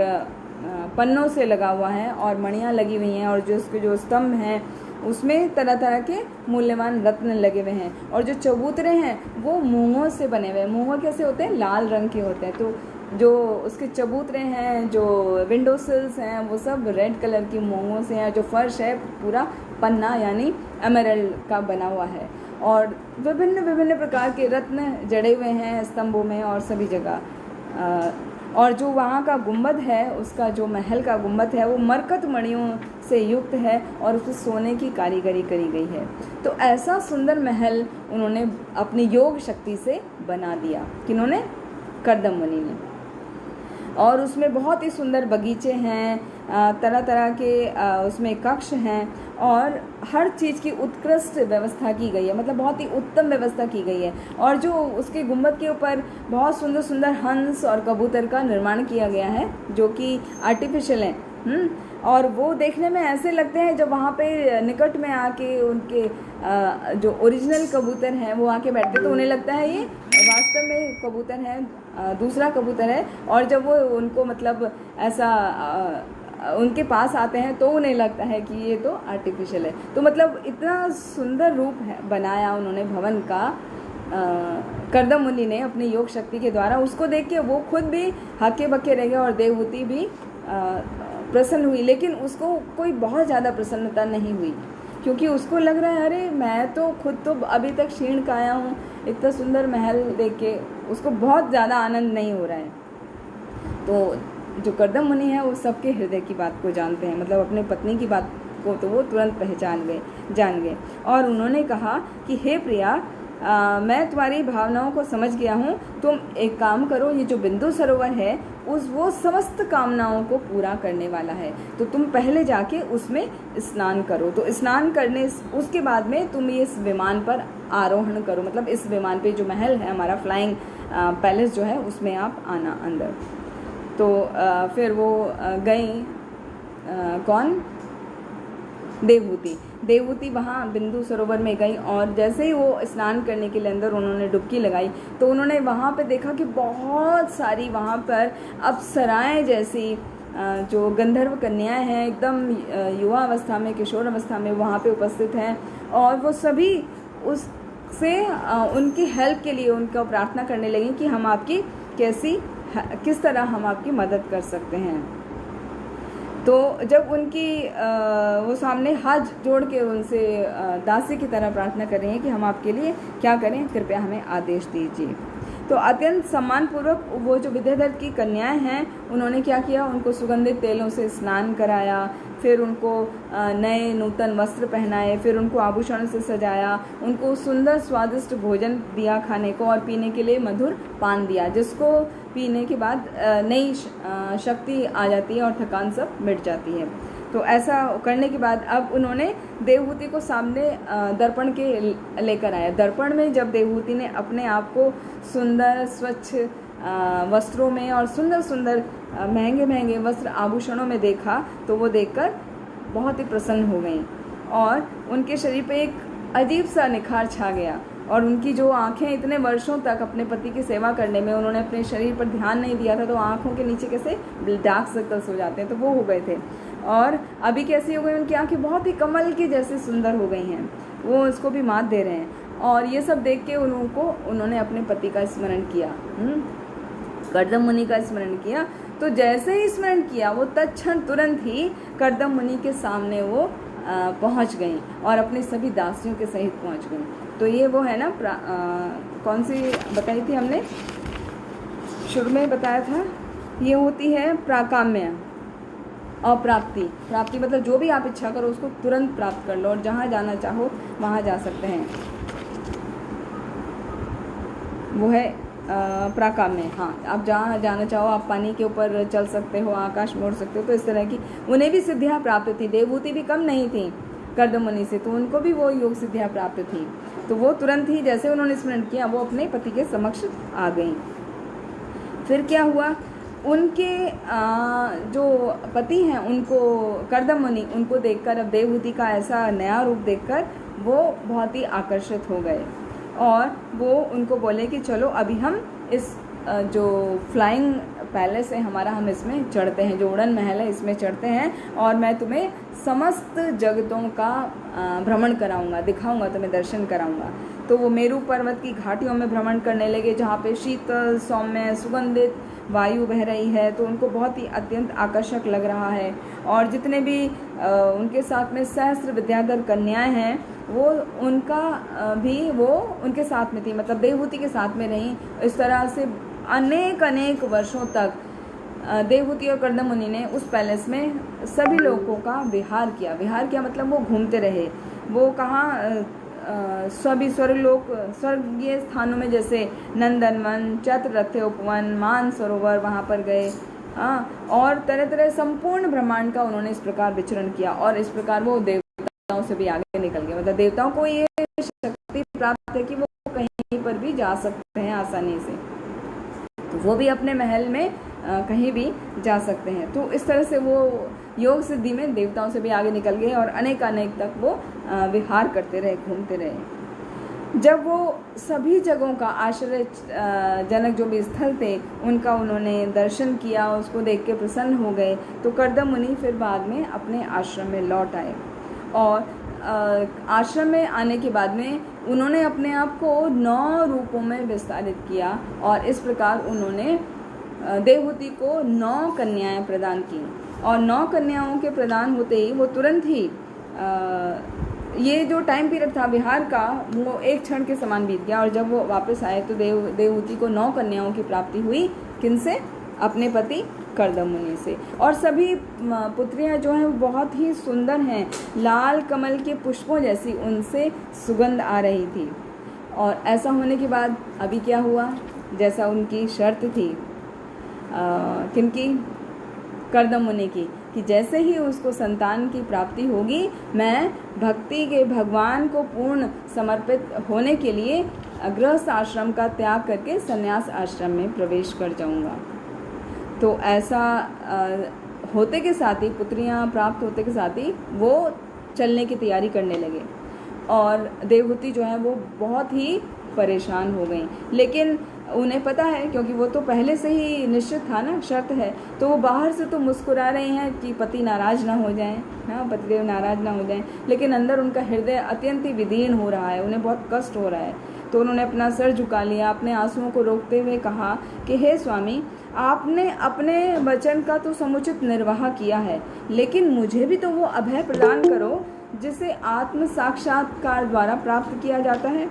पन्नों से लगा हुआ है और मणियाँ लगी हुई हैं और जो उसके जो स्तंभ हैं उसमें तरह तरह के मूल्यवान रत्न लगे हुए हैं और जो चबूतरे हैं वो मूंगों से बने हुए हैं। मूंगों कैसे होते हैं, लाल रंग के होते हैं। तो जो उसके चबूतरे हैं, जो विंडो सिल्स हैं, वो सब रेड कलर की मूंगों से हैं। जो फर्श है पूरा पन्ना यानी एमरल्ड का बना हुआ है और विभिन्न विभिन्न प्रकार के रत्न जड़े हुए हैं स्तंभों में और सभी जगह। और जो वहाँ का गुंबद है, उसका जो महल का गुंबद है वो मरकत मणियों से युक्त है और उसमें सोने की कारीगरी करी गई है। तो ऐसा सुंदर महल उन्होंने अपनी योग शक्ति से बना दिया, किन्होंने, कर्दम मुनि ने। और उसमें बहुत ही सुंदर बगीचे हैं, तरह तरह के उसमें कक्ष हैं और हर चीज़ की उत्कृष्ट व्यवस्था की गई है, मतलब बहुत ही उत्तम व्यवस्था की गई है। और जो उसके गुंबद के ऊपर बहुत सुंदर सुंदर हंस और कबूतर का निर्माण किया गया है, जो कि आर्टिफिशियल हैं। और वो देखने में ऐसे लगते हैं जब वहाँ पे निकट में आके उनके जो ओरिजिनल कबूतर हैं वो आके बैठते, तो उन्हें लगता है ये वास्तव में कबूतर है, दूसरा कबूतर है। और जब वो उनको मतलब ऐसा उनके पास आते हैं तो उन्हें लगता है कि ये तो आर्टिफिशियल है। तो मतलब इतना सुंदर रूप है बनाया उन्होंने भवन का कर्दम मुनि ने अपनी योग शक्ति के द्वारा। उसको देख के वो खुद भी हक्के बक्के रह गए और देवहूति भी प्रसन्न हुई, लेकिन उसको कोई बहुत ज़्यादा प्रसन्नता नहीं हुई, क्योंकि उसको लग रहा है अरे मैं तो खुद तो अभी तक क्षीण काया हूँ, इतना सुंदर महल देख के उसको बहुत ज़्यादा आनंद नहीं हो रहा है। तो जो कर्दम मुनि है वो सबके हृदय की बात को जानते हैं, मतलब अपने पत्नी की बात को तो वो तुरंत जान गए और उन्होंने कहा कि हे प्रिया, मैं तुम्हारी भावनाओं को समझ गया हूँ। तुम एक काम करो, ये जो बिंदु सरोवर है वो समस्त कामनाओं को पूरा करने वाला है, तो तुम पहले जाके उसमें स्नान करो। तो स्नान करने उसके बाद में तुम इस विमान पर आरोहण करो, मतलब इस विमान पे जो महल है हमारा फ्लाइंग पैलेस जो है उसमें आप आना अंदर। तो फिर वो गई, कौन, देवहूति वहाँ बिंदु सरोवर में गई और जैसे ही वो स्नान करने के लिए अंदर उन्होंने डुबकी लगाई तो उन्होंने वहाँ पे देखा कि बहुत सारी वहाँ पर अप्सराएं जैसी जो गंधर्व कन्याएं हैं, एकदम युवा अवस्था में, किशोर अवस्था में वहाँ पे उपस्थित हैं और वो सभी उस से उनकी हेल्प के लिए उनको प्रार्थना करने लगी कि हम आपकी किस तरह हम आपकी मदद कर सकते हैं। तो जब उनकी वो सामने हाथ जोड़ के उनसे दासी की तरह प्रार्थना कर रही हैं कि हम आपके लिए क्या करें, कृपया हमें आदेश दीजिए। तो अत्यंत सम्मानपूर्वक वो जो विद्याधर की कन्याएं हैं उन्होंने क्या किया, उनको सुगंधित तेलों से स्नान कराया, फिर उनको नए नूतन वस्त्र पहनाए, फिर उनको आभूषणों से सजाया, उनको सुंदर स्वादिष्ट भोजन दिया खाने को और पीने के लिए मधुर पान दिया, जिसको पीने के बाद नई शक्ति आ जाती है और थकान सब मिट जाती है। तो ऐसा करने के बाद अब उन्होंने देवहूति को सामने दर्पण के लेकर आया। दर्पण में जब देवहूति ने अपने आप को सुंदर स्वच्छ वस्त्रों में और सुंदर सुंदर महंगे महंगे वस्त्र आभूषणों में देखा तो वो देखकर बहुत ही प्रसन्न हो गई और उनके शरीर पे एक अजीब सा निखार छा गया और उनकी जो आंखें इतने वर्षों तक अपने पति की सेवा करने में उन्होंने अपने शरीर पर ध्यान नहीं दिया था, तो आंखों के नीचे कैसे डार्क सर्कल्स हो जाते हैं, तो वो हो गए थे। और अभी कैसी हो गई, उनकी आंखें बहुत ही कमल की जैसे सुंदर हो गई हैं, वो उसको भी मात दे रहे हैं। और ये सब देख के उन्होंने अपने पति का स्मरण किया, कर्दम मुनि का स्मरण किया। तो जैसे ही स्मरण किया वो तत्क्षण तुरंत ही कर्दम मुनि के सामने वो पहुंच गई और अपने सभी दासियों के सहित पहुंच गई। तो ये वो है ना कौन सी बताई थी हमने, शुरू में बताया था, ये होती है प्राकाम्य और प्राप्ति मतलब जो भी आप इच्छा करो उसको तुरंत प्राप्त कर लो और जहाँ जाना चाहो वहाँ जा सकते हैं, वो है प्राकाम्य। हाँ, आप जहाँ जाना चाहो, आप पानी के ऊपर चल सकते हो, आकाश में उड़ सकते हो, तो इस तरह की उन्हें भी सिद्धियाँ प्राप्त थी। देवहूति भी कम नहीं थी कर्दम मुनि से, तो उनको भी वो योग सिद्धियाँ प्राप्त थी। तो वो तुरंत ही जैसे उन्होंने स्मरण किया वो अपने पति के समक्ष आ गई। फिर क्या हुआ, उनके जो पति हैं उनको कर्दम मुनि उनको देखकर, अब देवहूति का ऐसा नया रूप देखकर वो बहुत ही आकर्षित हो गए और वो उनको बोले कि चलो अभी हम इस जो फ्लाइंग पैलेस है हमारा, हम इसमें चढ़ते हैं, जो उड़न महल है इसमें चढ़ते हैं और मैं तुम्हें समस्त जगतों का भ्रमण कराऊंगा, दिखाऊंगा, तुम्हें दर्शन कराऊंगा। तो वो मेरू पर्वत की घाटियों में भ्रमण करने लगे जहाँ पे शीतल सौम्य सुगंधित वायु बह रही है, तो उनको बहुत ही अत्यंत आकर्षक लग रहा है। और जितने भी उनके साथ में सहस्त्र विद्याधर कन्याएं हैं वो उनका भी वो उनके साथ में थी, मतलब देवहूति के साथ में रहीं। इस तरह से अनेक वर्षों तक देवहूति और कर्दम मुनि ने उस पैलेस में सभी लोगों का विहार किया मतलब वो घूमते रहे। वो कहाँ सभी स्वर्गीय स्थानों में जैसे नंदनवन, चतुरथ उपवन, मान सरोवर, वहाँ पर गए और तरह तरह संपूर्ण ब्रह्मांड का उन्होंने इस प्रकार विचरण किया और इस प्रकार वो देवताओं से भी आगे निकल गए। मतलब देवताओं को ये शक्ति प्राप्त है कि वो कहीं पर भी जा सकते हैं आसानी से, तो वो भी अपने महल में कहीं भी जा सकते हैं। तो इस तरह से वो योग सिद्धि में देवताओं से भी आगे निकल गए और अनेक तक वो विहार करते रहे, घूमते रहे। जब वो सभी जगहों का आश्चर्य जनक जो भी स्थल थे उनका उन्होंने दर्शन किया, उसको देख के प्रसन्न हो गए, तो कर्दम मुनि फिर बाद में अपने आश्रम में लौट आए और आश्रम में आने के बाद में उन्होंने अपने आप को 9 रूपों में विस्तारित किया और इस प्रकार उन्होंने देवहूति को 9 कन्याएं प्रदान की और 9 कन्याओं के प्रदान होते ही वो तुरंत ही ये जो टाइम पीरियड था विहार का वो एक क्षण के समान बीत गया और जब वो वापस आए तो देवहूति को 9 कन्याओं की प्राप्ति हुई। किनसे? अपने पति कर्दम मुनि से। और सभी पुत्रियां जो हैं वो बहुत ही सुंदर हैं, लाल कमल के पुष्पों जैसी उनसे सुगंध आ रही थी। और ऐसा होने के बाद अभी क्या हुआ, जैसा उनकी शर्त थी किनकी? कर्दम मुनि की, कि जैसे ही उसको संतान की प्राप्ति होगी मैं भक्ति के भगवान को पूर्ण समर्पित होने के लिए गृहस्थ आश्रम का त्याग करके संन्यास आश्रम में प्रवेश कर जाऊंगा। तो ऐसा होते के साथ ही, पुत्रियां प्राप्त होते के साथ ही वो चलने की तैयारी करने लगे और देवहूति जो है वो बहुत ही परेशान हो गई। लेकिन उन्हें पता है, क्योंकि वो तो पहले से ही निश्चित था ना, शर्त है, तो वो बाहर से तो मुस्कुरा रही हैं कि पति नाराज़ ना हो जाएं, हाँ, पतिदेव नाराज़ ना हो जाएं, लेकिन अंदर उनका हृदय अत्यंत ही विदीर्ण हो रहा है, उन्हें बहुत कष्ट हो रहा है। तो उन्होंने अपना सर झुका लिया, अपने आंसुओं को रोकते हुए कहा कि हे स्वामी, आपने अपने वचन का तो समुचित निर्वाह किया है, लेकिन मुझे भी तो वो अभय प्रदान करो जिसे आत्म साक्षात्कार द्वारा प्राप्त किया जाता है।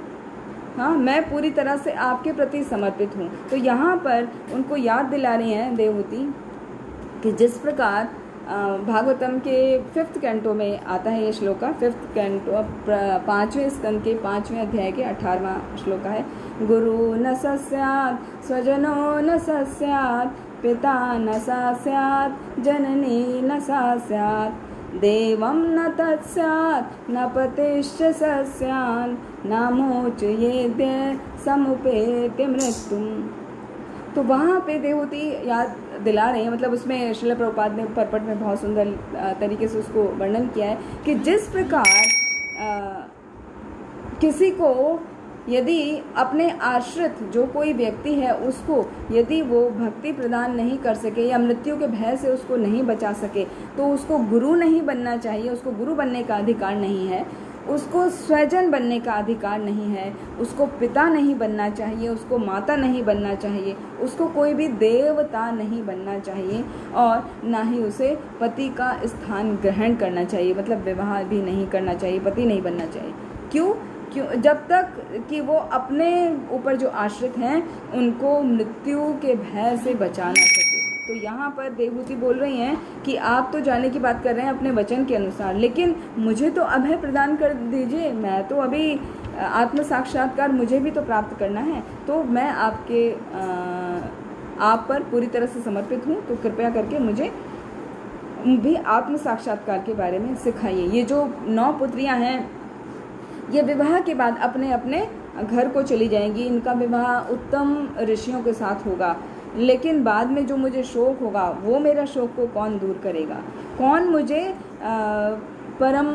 हाँ, मैं पूरी तरह से आपके प्रति समर्पित हूँ। तो यहाँ पर उनको याद दिला रही हैं देवहूति कि जिस प्रकार भागवतम के 5th कैंटो में आता है ये श्लोका, 5th कैंटो 5वें स्कंद के 5वें अध्याय के 18वां श्लोका है। गुरु न सस्यात् स्वजनो न सस्यात् पिता न सा स्यात् जननी न सा स्यात् देवं न तत्स्यात् न पतिश्च सस्यान् न मोचयेद्य समुपेत्य मृत्युम। तो वहाँ पे देवहूति याद दिला रहे हैं, मतलब उसमें श्रील प्रभुपाद ने परपट में बहुत सुंदर तरीके से उसको वर्णन किया है कि जिस प्रकार किसी को यदि अपने आश्रित जो कोई व्यक्ति है उसको यदि वो भक्ति प्रदान नहीं कर सके या मृत्यु के भय से उसको नहीं बचा सके, तो उसको गुरु नहीं बनना चाहिए, उसको गुरु बनने का अधिकार नहीं है, उसको स्वजन बनने का अधिकार नहीं है, उसको पिता नहीं बनना चाहिए, उसको माता नहीं बनना चाहिए, उसको कोई भी देवता नहीं बनना चाहिए, और ना ही उसे पति का स्थान ग्रहण करना चाहिए, मतलब विवाह भी नहीं करना चाहिए, पति नहीं बनना चाहिए। क्यों? जब तक कि वो अपने ऊपर जो आश्रित हैं उनको मृत्यु के भय से बचा ना सके। तो यहाँ पर देवहूति बोल रही हैं कि आप तो जाने की बात कर रहे हैं अपने वचन के अनुसार, लेकिन मुझे तो अभय प्रदान कर दीजिए, मैं तो अभी आत्म साक्षात्कार मुझे भी तो प्राप्त करना है, तो मैं आप पर पूरी तरह से समर्पित हूँ, तो कृपया करके मुझे भी आत्म साक्षात्कार के बारे में सिखाइए। ये जो 9 पुत्रियाँ हैं ये विवाह के बाद अपने अपने घर को चली जाएंगी, इनका विवाह उत्तम ऋषियों के साथ होगा, लेकिन बाद में जो मुझे शोक होगा वो मेरा शोक को कौन दूर करेगा? कौन मुझे परम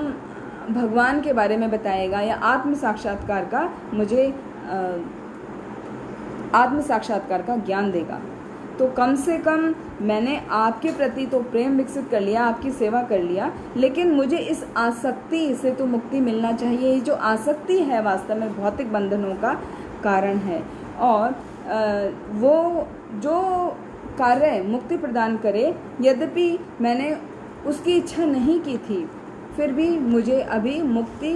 भगवान के बारे में बताएगा या आत्म साक्षात्कार का मुझे आत्म साक्षात्कार का ज्ञान देगा? तो कम से कम मैंने आपके प्रति तो प्रेम विकसित कर लिया, आपकी सेवा कर लिया, लेकिन मुझे इस आसक्ति से तो मुक्ति मिलना चाहिए। ये जो आसक्ति है वास्तव में भौतिक बंधनों का कारण है, और वो जो कार्य मुक्ति प्रदान करे, यद्यपि मैंने उसकी इच्छा नहीं की थी, फिर भी मुझे अभी मुक्ति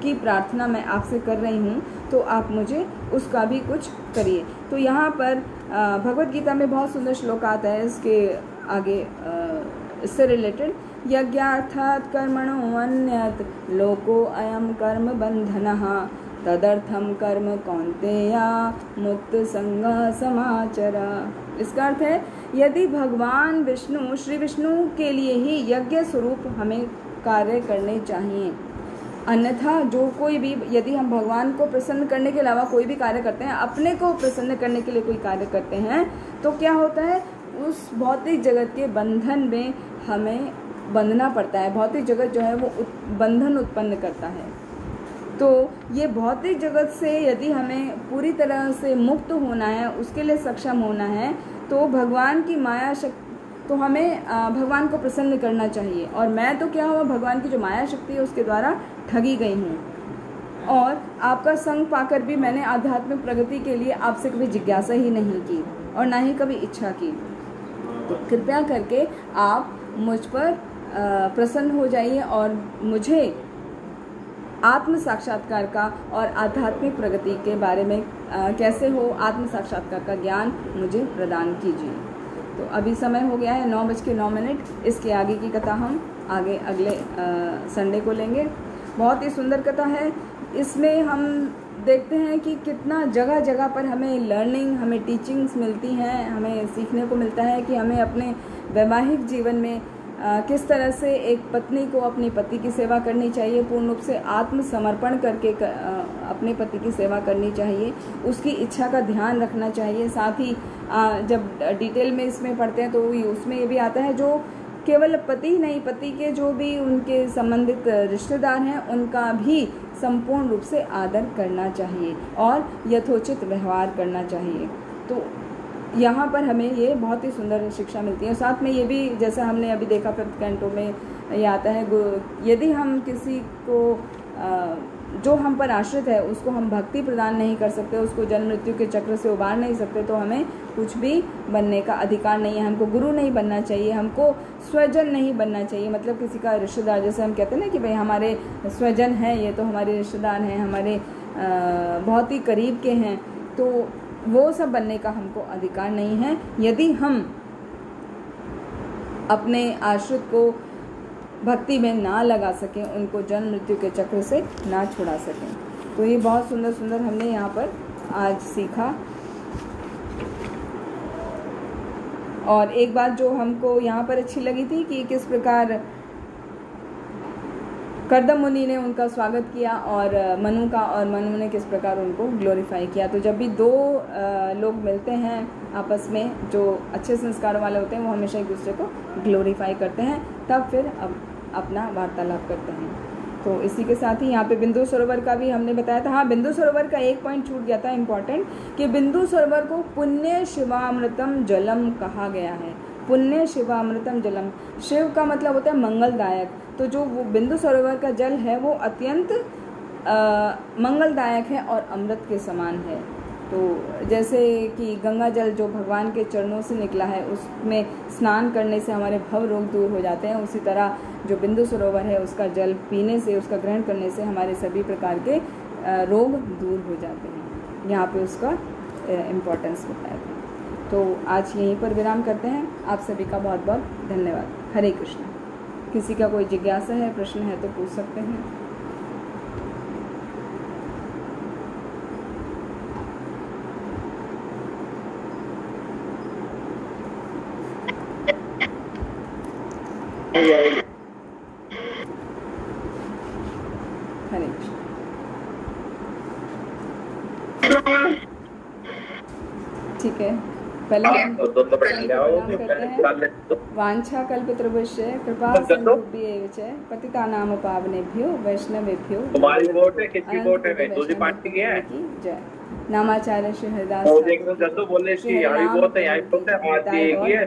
की प्रार्थना मैं आपसे कर रही हूँ, तो आप मुझे उसका भी कुछ करिए। तो यहाँ पर भगवत गीता में बहुत सुंदर श्लोक आता है इसके आगे, इससे रिलेटेड, यज्ञार्थात् कर्मणो अन्यत् लोको अयम कर्म बंधनः तदर्थम कर्म कौन्तेया मुक्त संगः समाचरा। इसका अर्थ है यदि भगवान विष्णु, श्री विष्णु के लिए ही यज्ञ स्वरूप हमें कार्य करने चाहिए, अन्यथा जो कोई भी, यदि हम भगवान को प्रसन्न करने के अलावा कोई भी कार्य करते हैं, अपने को प्रसन्न करने के लिए कोई कार्य करते हैं, तो क्या होता है, उस भौतिक जगत के बंधन में हमें बंधना पड़ता है। भौतिक जगत जो है वो बंधन उत्पन्न करता है। तो ये भौतिक जगत से यदि हमें पूरी तरह से मुक्त होना है, उसके लिए सक्षम होना है, तो भगवान की माया शक्ति, तो हमें भगवान को प्रसन्न करना चाहिए। और मैं तो क्या हुआ, भगवान की जो माया शक्ति है उसके द्वारा ठगी गई हूँ, और आपका संग पाकर भी मैंने आध्यात्मिक प्रगति के लिए आपसे कभी जिज्ञासा ही नहीं की और ना ही कभी इच्छा की। तो कृपया करके आप मुझ पर प्रसन्न हो जाइए और मुझे आत्म साक्षात्कार का और आध्यात्मिक प्रगति के बारे में कैसे हो आत्म साक्षात्कार का ज्ञान मुझे प्रदान कीजिए। तो अभी समय हो गया है 9:09। इसके आगे की कथा हम आगे अगले संडे को लेंगे। बहुत ही सुंदर कथा है। इसमें हम देखते हैं कि कितना जगह जगह पर हमें लर्निंग, हमें टीचिंग्स मिलती हैं, हमें सीखने को मिलता है कि हमें अपने वैवाहिक जीवन में किस तरह से एक पत्नी को अपने पति की सेवा करनी चाहिए, पूर्ण रूप से आत्मसमर्पण करके अपने पति की सेवा करनी चाहिए, उसकी इच्छा का ध्यान रखना चाहिए। साथ ही जब डिटेल में इसमें पढ़ते हैं तो उसमें ये भी आता है जो केवल पति ही नहीं, पति के जो भी उनके संबंधित रिश्तेदार हैं उनका भी संपूर्ण रूप से आदर करना चाहिए और यथोचित व्यवहार करना चाहिए। तो यहाँ पर हमें ये बहुत ही सुंदर शिक्षा मिलती है। साथ में ये भी, जैसा हमने अभी देखा 5th कैंटो में ये आता है, यदि हम किसी को जो हम पर आश्रित है उसको हम भक्ति प्रदान नहीं कर सकते, उसको जन्म मृत्यु के चक्र से उबार नहीं सकते, तो हमें कुछ भी बनने का अधिकार नहीं है। हमको गुरु नहीं बनना चाहिए, हमको स्वजन नहीं बनना चाहिए। मतलब किसी का रिश्तेदार, जैसे हम कहते हैं ना कि भाई हमारे स्वजन है, ये तो हमारे रिश्तेदार हैं, हमारे बहुत ही करीब के हैं, तो वो सब बनने का हमको अधिकार नहीं है यदि हम अपने आश्रित को भक्ति में ना लगा सकें, उनको जन्म मृत्यु के चक्र से ना छुड़ा सकें। तो ये बहुत सुंदर सुंदर हमने यहाँ पर आज सीखा। और एक बात जो हमको यहाँ पर अच्छी लगी थी कि किस प्रकार कर्दम मुनि ने उनका स्वागत किया और मनु का, और मनु ने किस प्रकार उनको ग्लोरीफाई किया। तो जब भी दो लोग मिलते हैं आपस में जो अच्छे संस्कारों वाले होते हैं, वो हमेशा एक दूसरे को ग्लोरीफाई करते हैं, तब फिर अपना वार्तालाप करते हैं। तो इसी के साथ ही यहाँ पे बिंदु सरोवर का भी हमने बताया था। हाँ, बिंदु सरोवर का एक पॉइंट छूट गया था इम्पॉर्टेंट, कि बिंदु सरोवर को पुण्य शिवामृतम जलम कहा गया है। पुण्य शिवामृतम जलम, शिव का मतलब होता है मंगलदायक। तो जो वो बिंदु सरोवर का जल है वो अत्यंत मंगलदायक है और अमृत के समान है। तो जैसे कि गंगा जल जो भगवान के चरणों से निकला है, उसमें स्नान करने से हमारे भव रोग दूर हो जाते हैं, उसी तरह जो बिंदु सरोवर है उसका जल पीने से, उसका ग्रहण करने से हमारे सभी प्रकार के रोग दूर हो जाते हैं। यहाँ पे उसका इम्पोर्टेंस बताया था। तो आज यहीं पर विराम करते हैं। आप सभी का बहुत बहुत धन्यवाद। हरे कृष्ण। किसी का कोई जिज्ञासा है, प्रश्न है तो पूछ सकते हैं। हरे कृष्ण। ठीक है, पहले हम करते हैं। वांछा कल्पतरुभ्यश्च कृपा सिन्धुभ्येव च पतितानां पावनेभ्यो वैष्णवेभ्यो तुम्हारी वोट है, किसकी वोट है? दूसरी पार्टी की है। जय। नामाचार्य श्री हरिदास बोले इसकी, यहाँ भी वोट है, यहाँ भी वोट है, आज की एक ही है।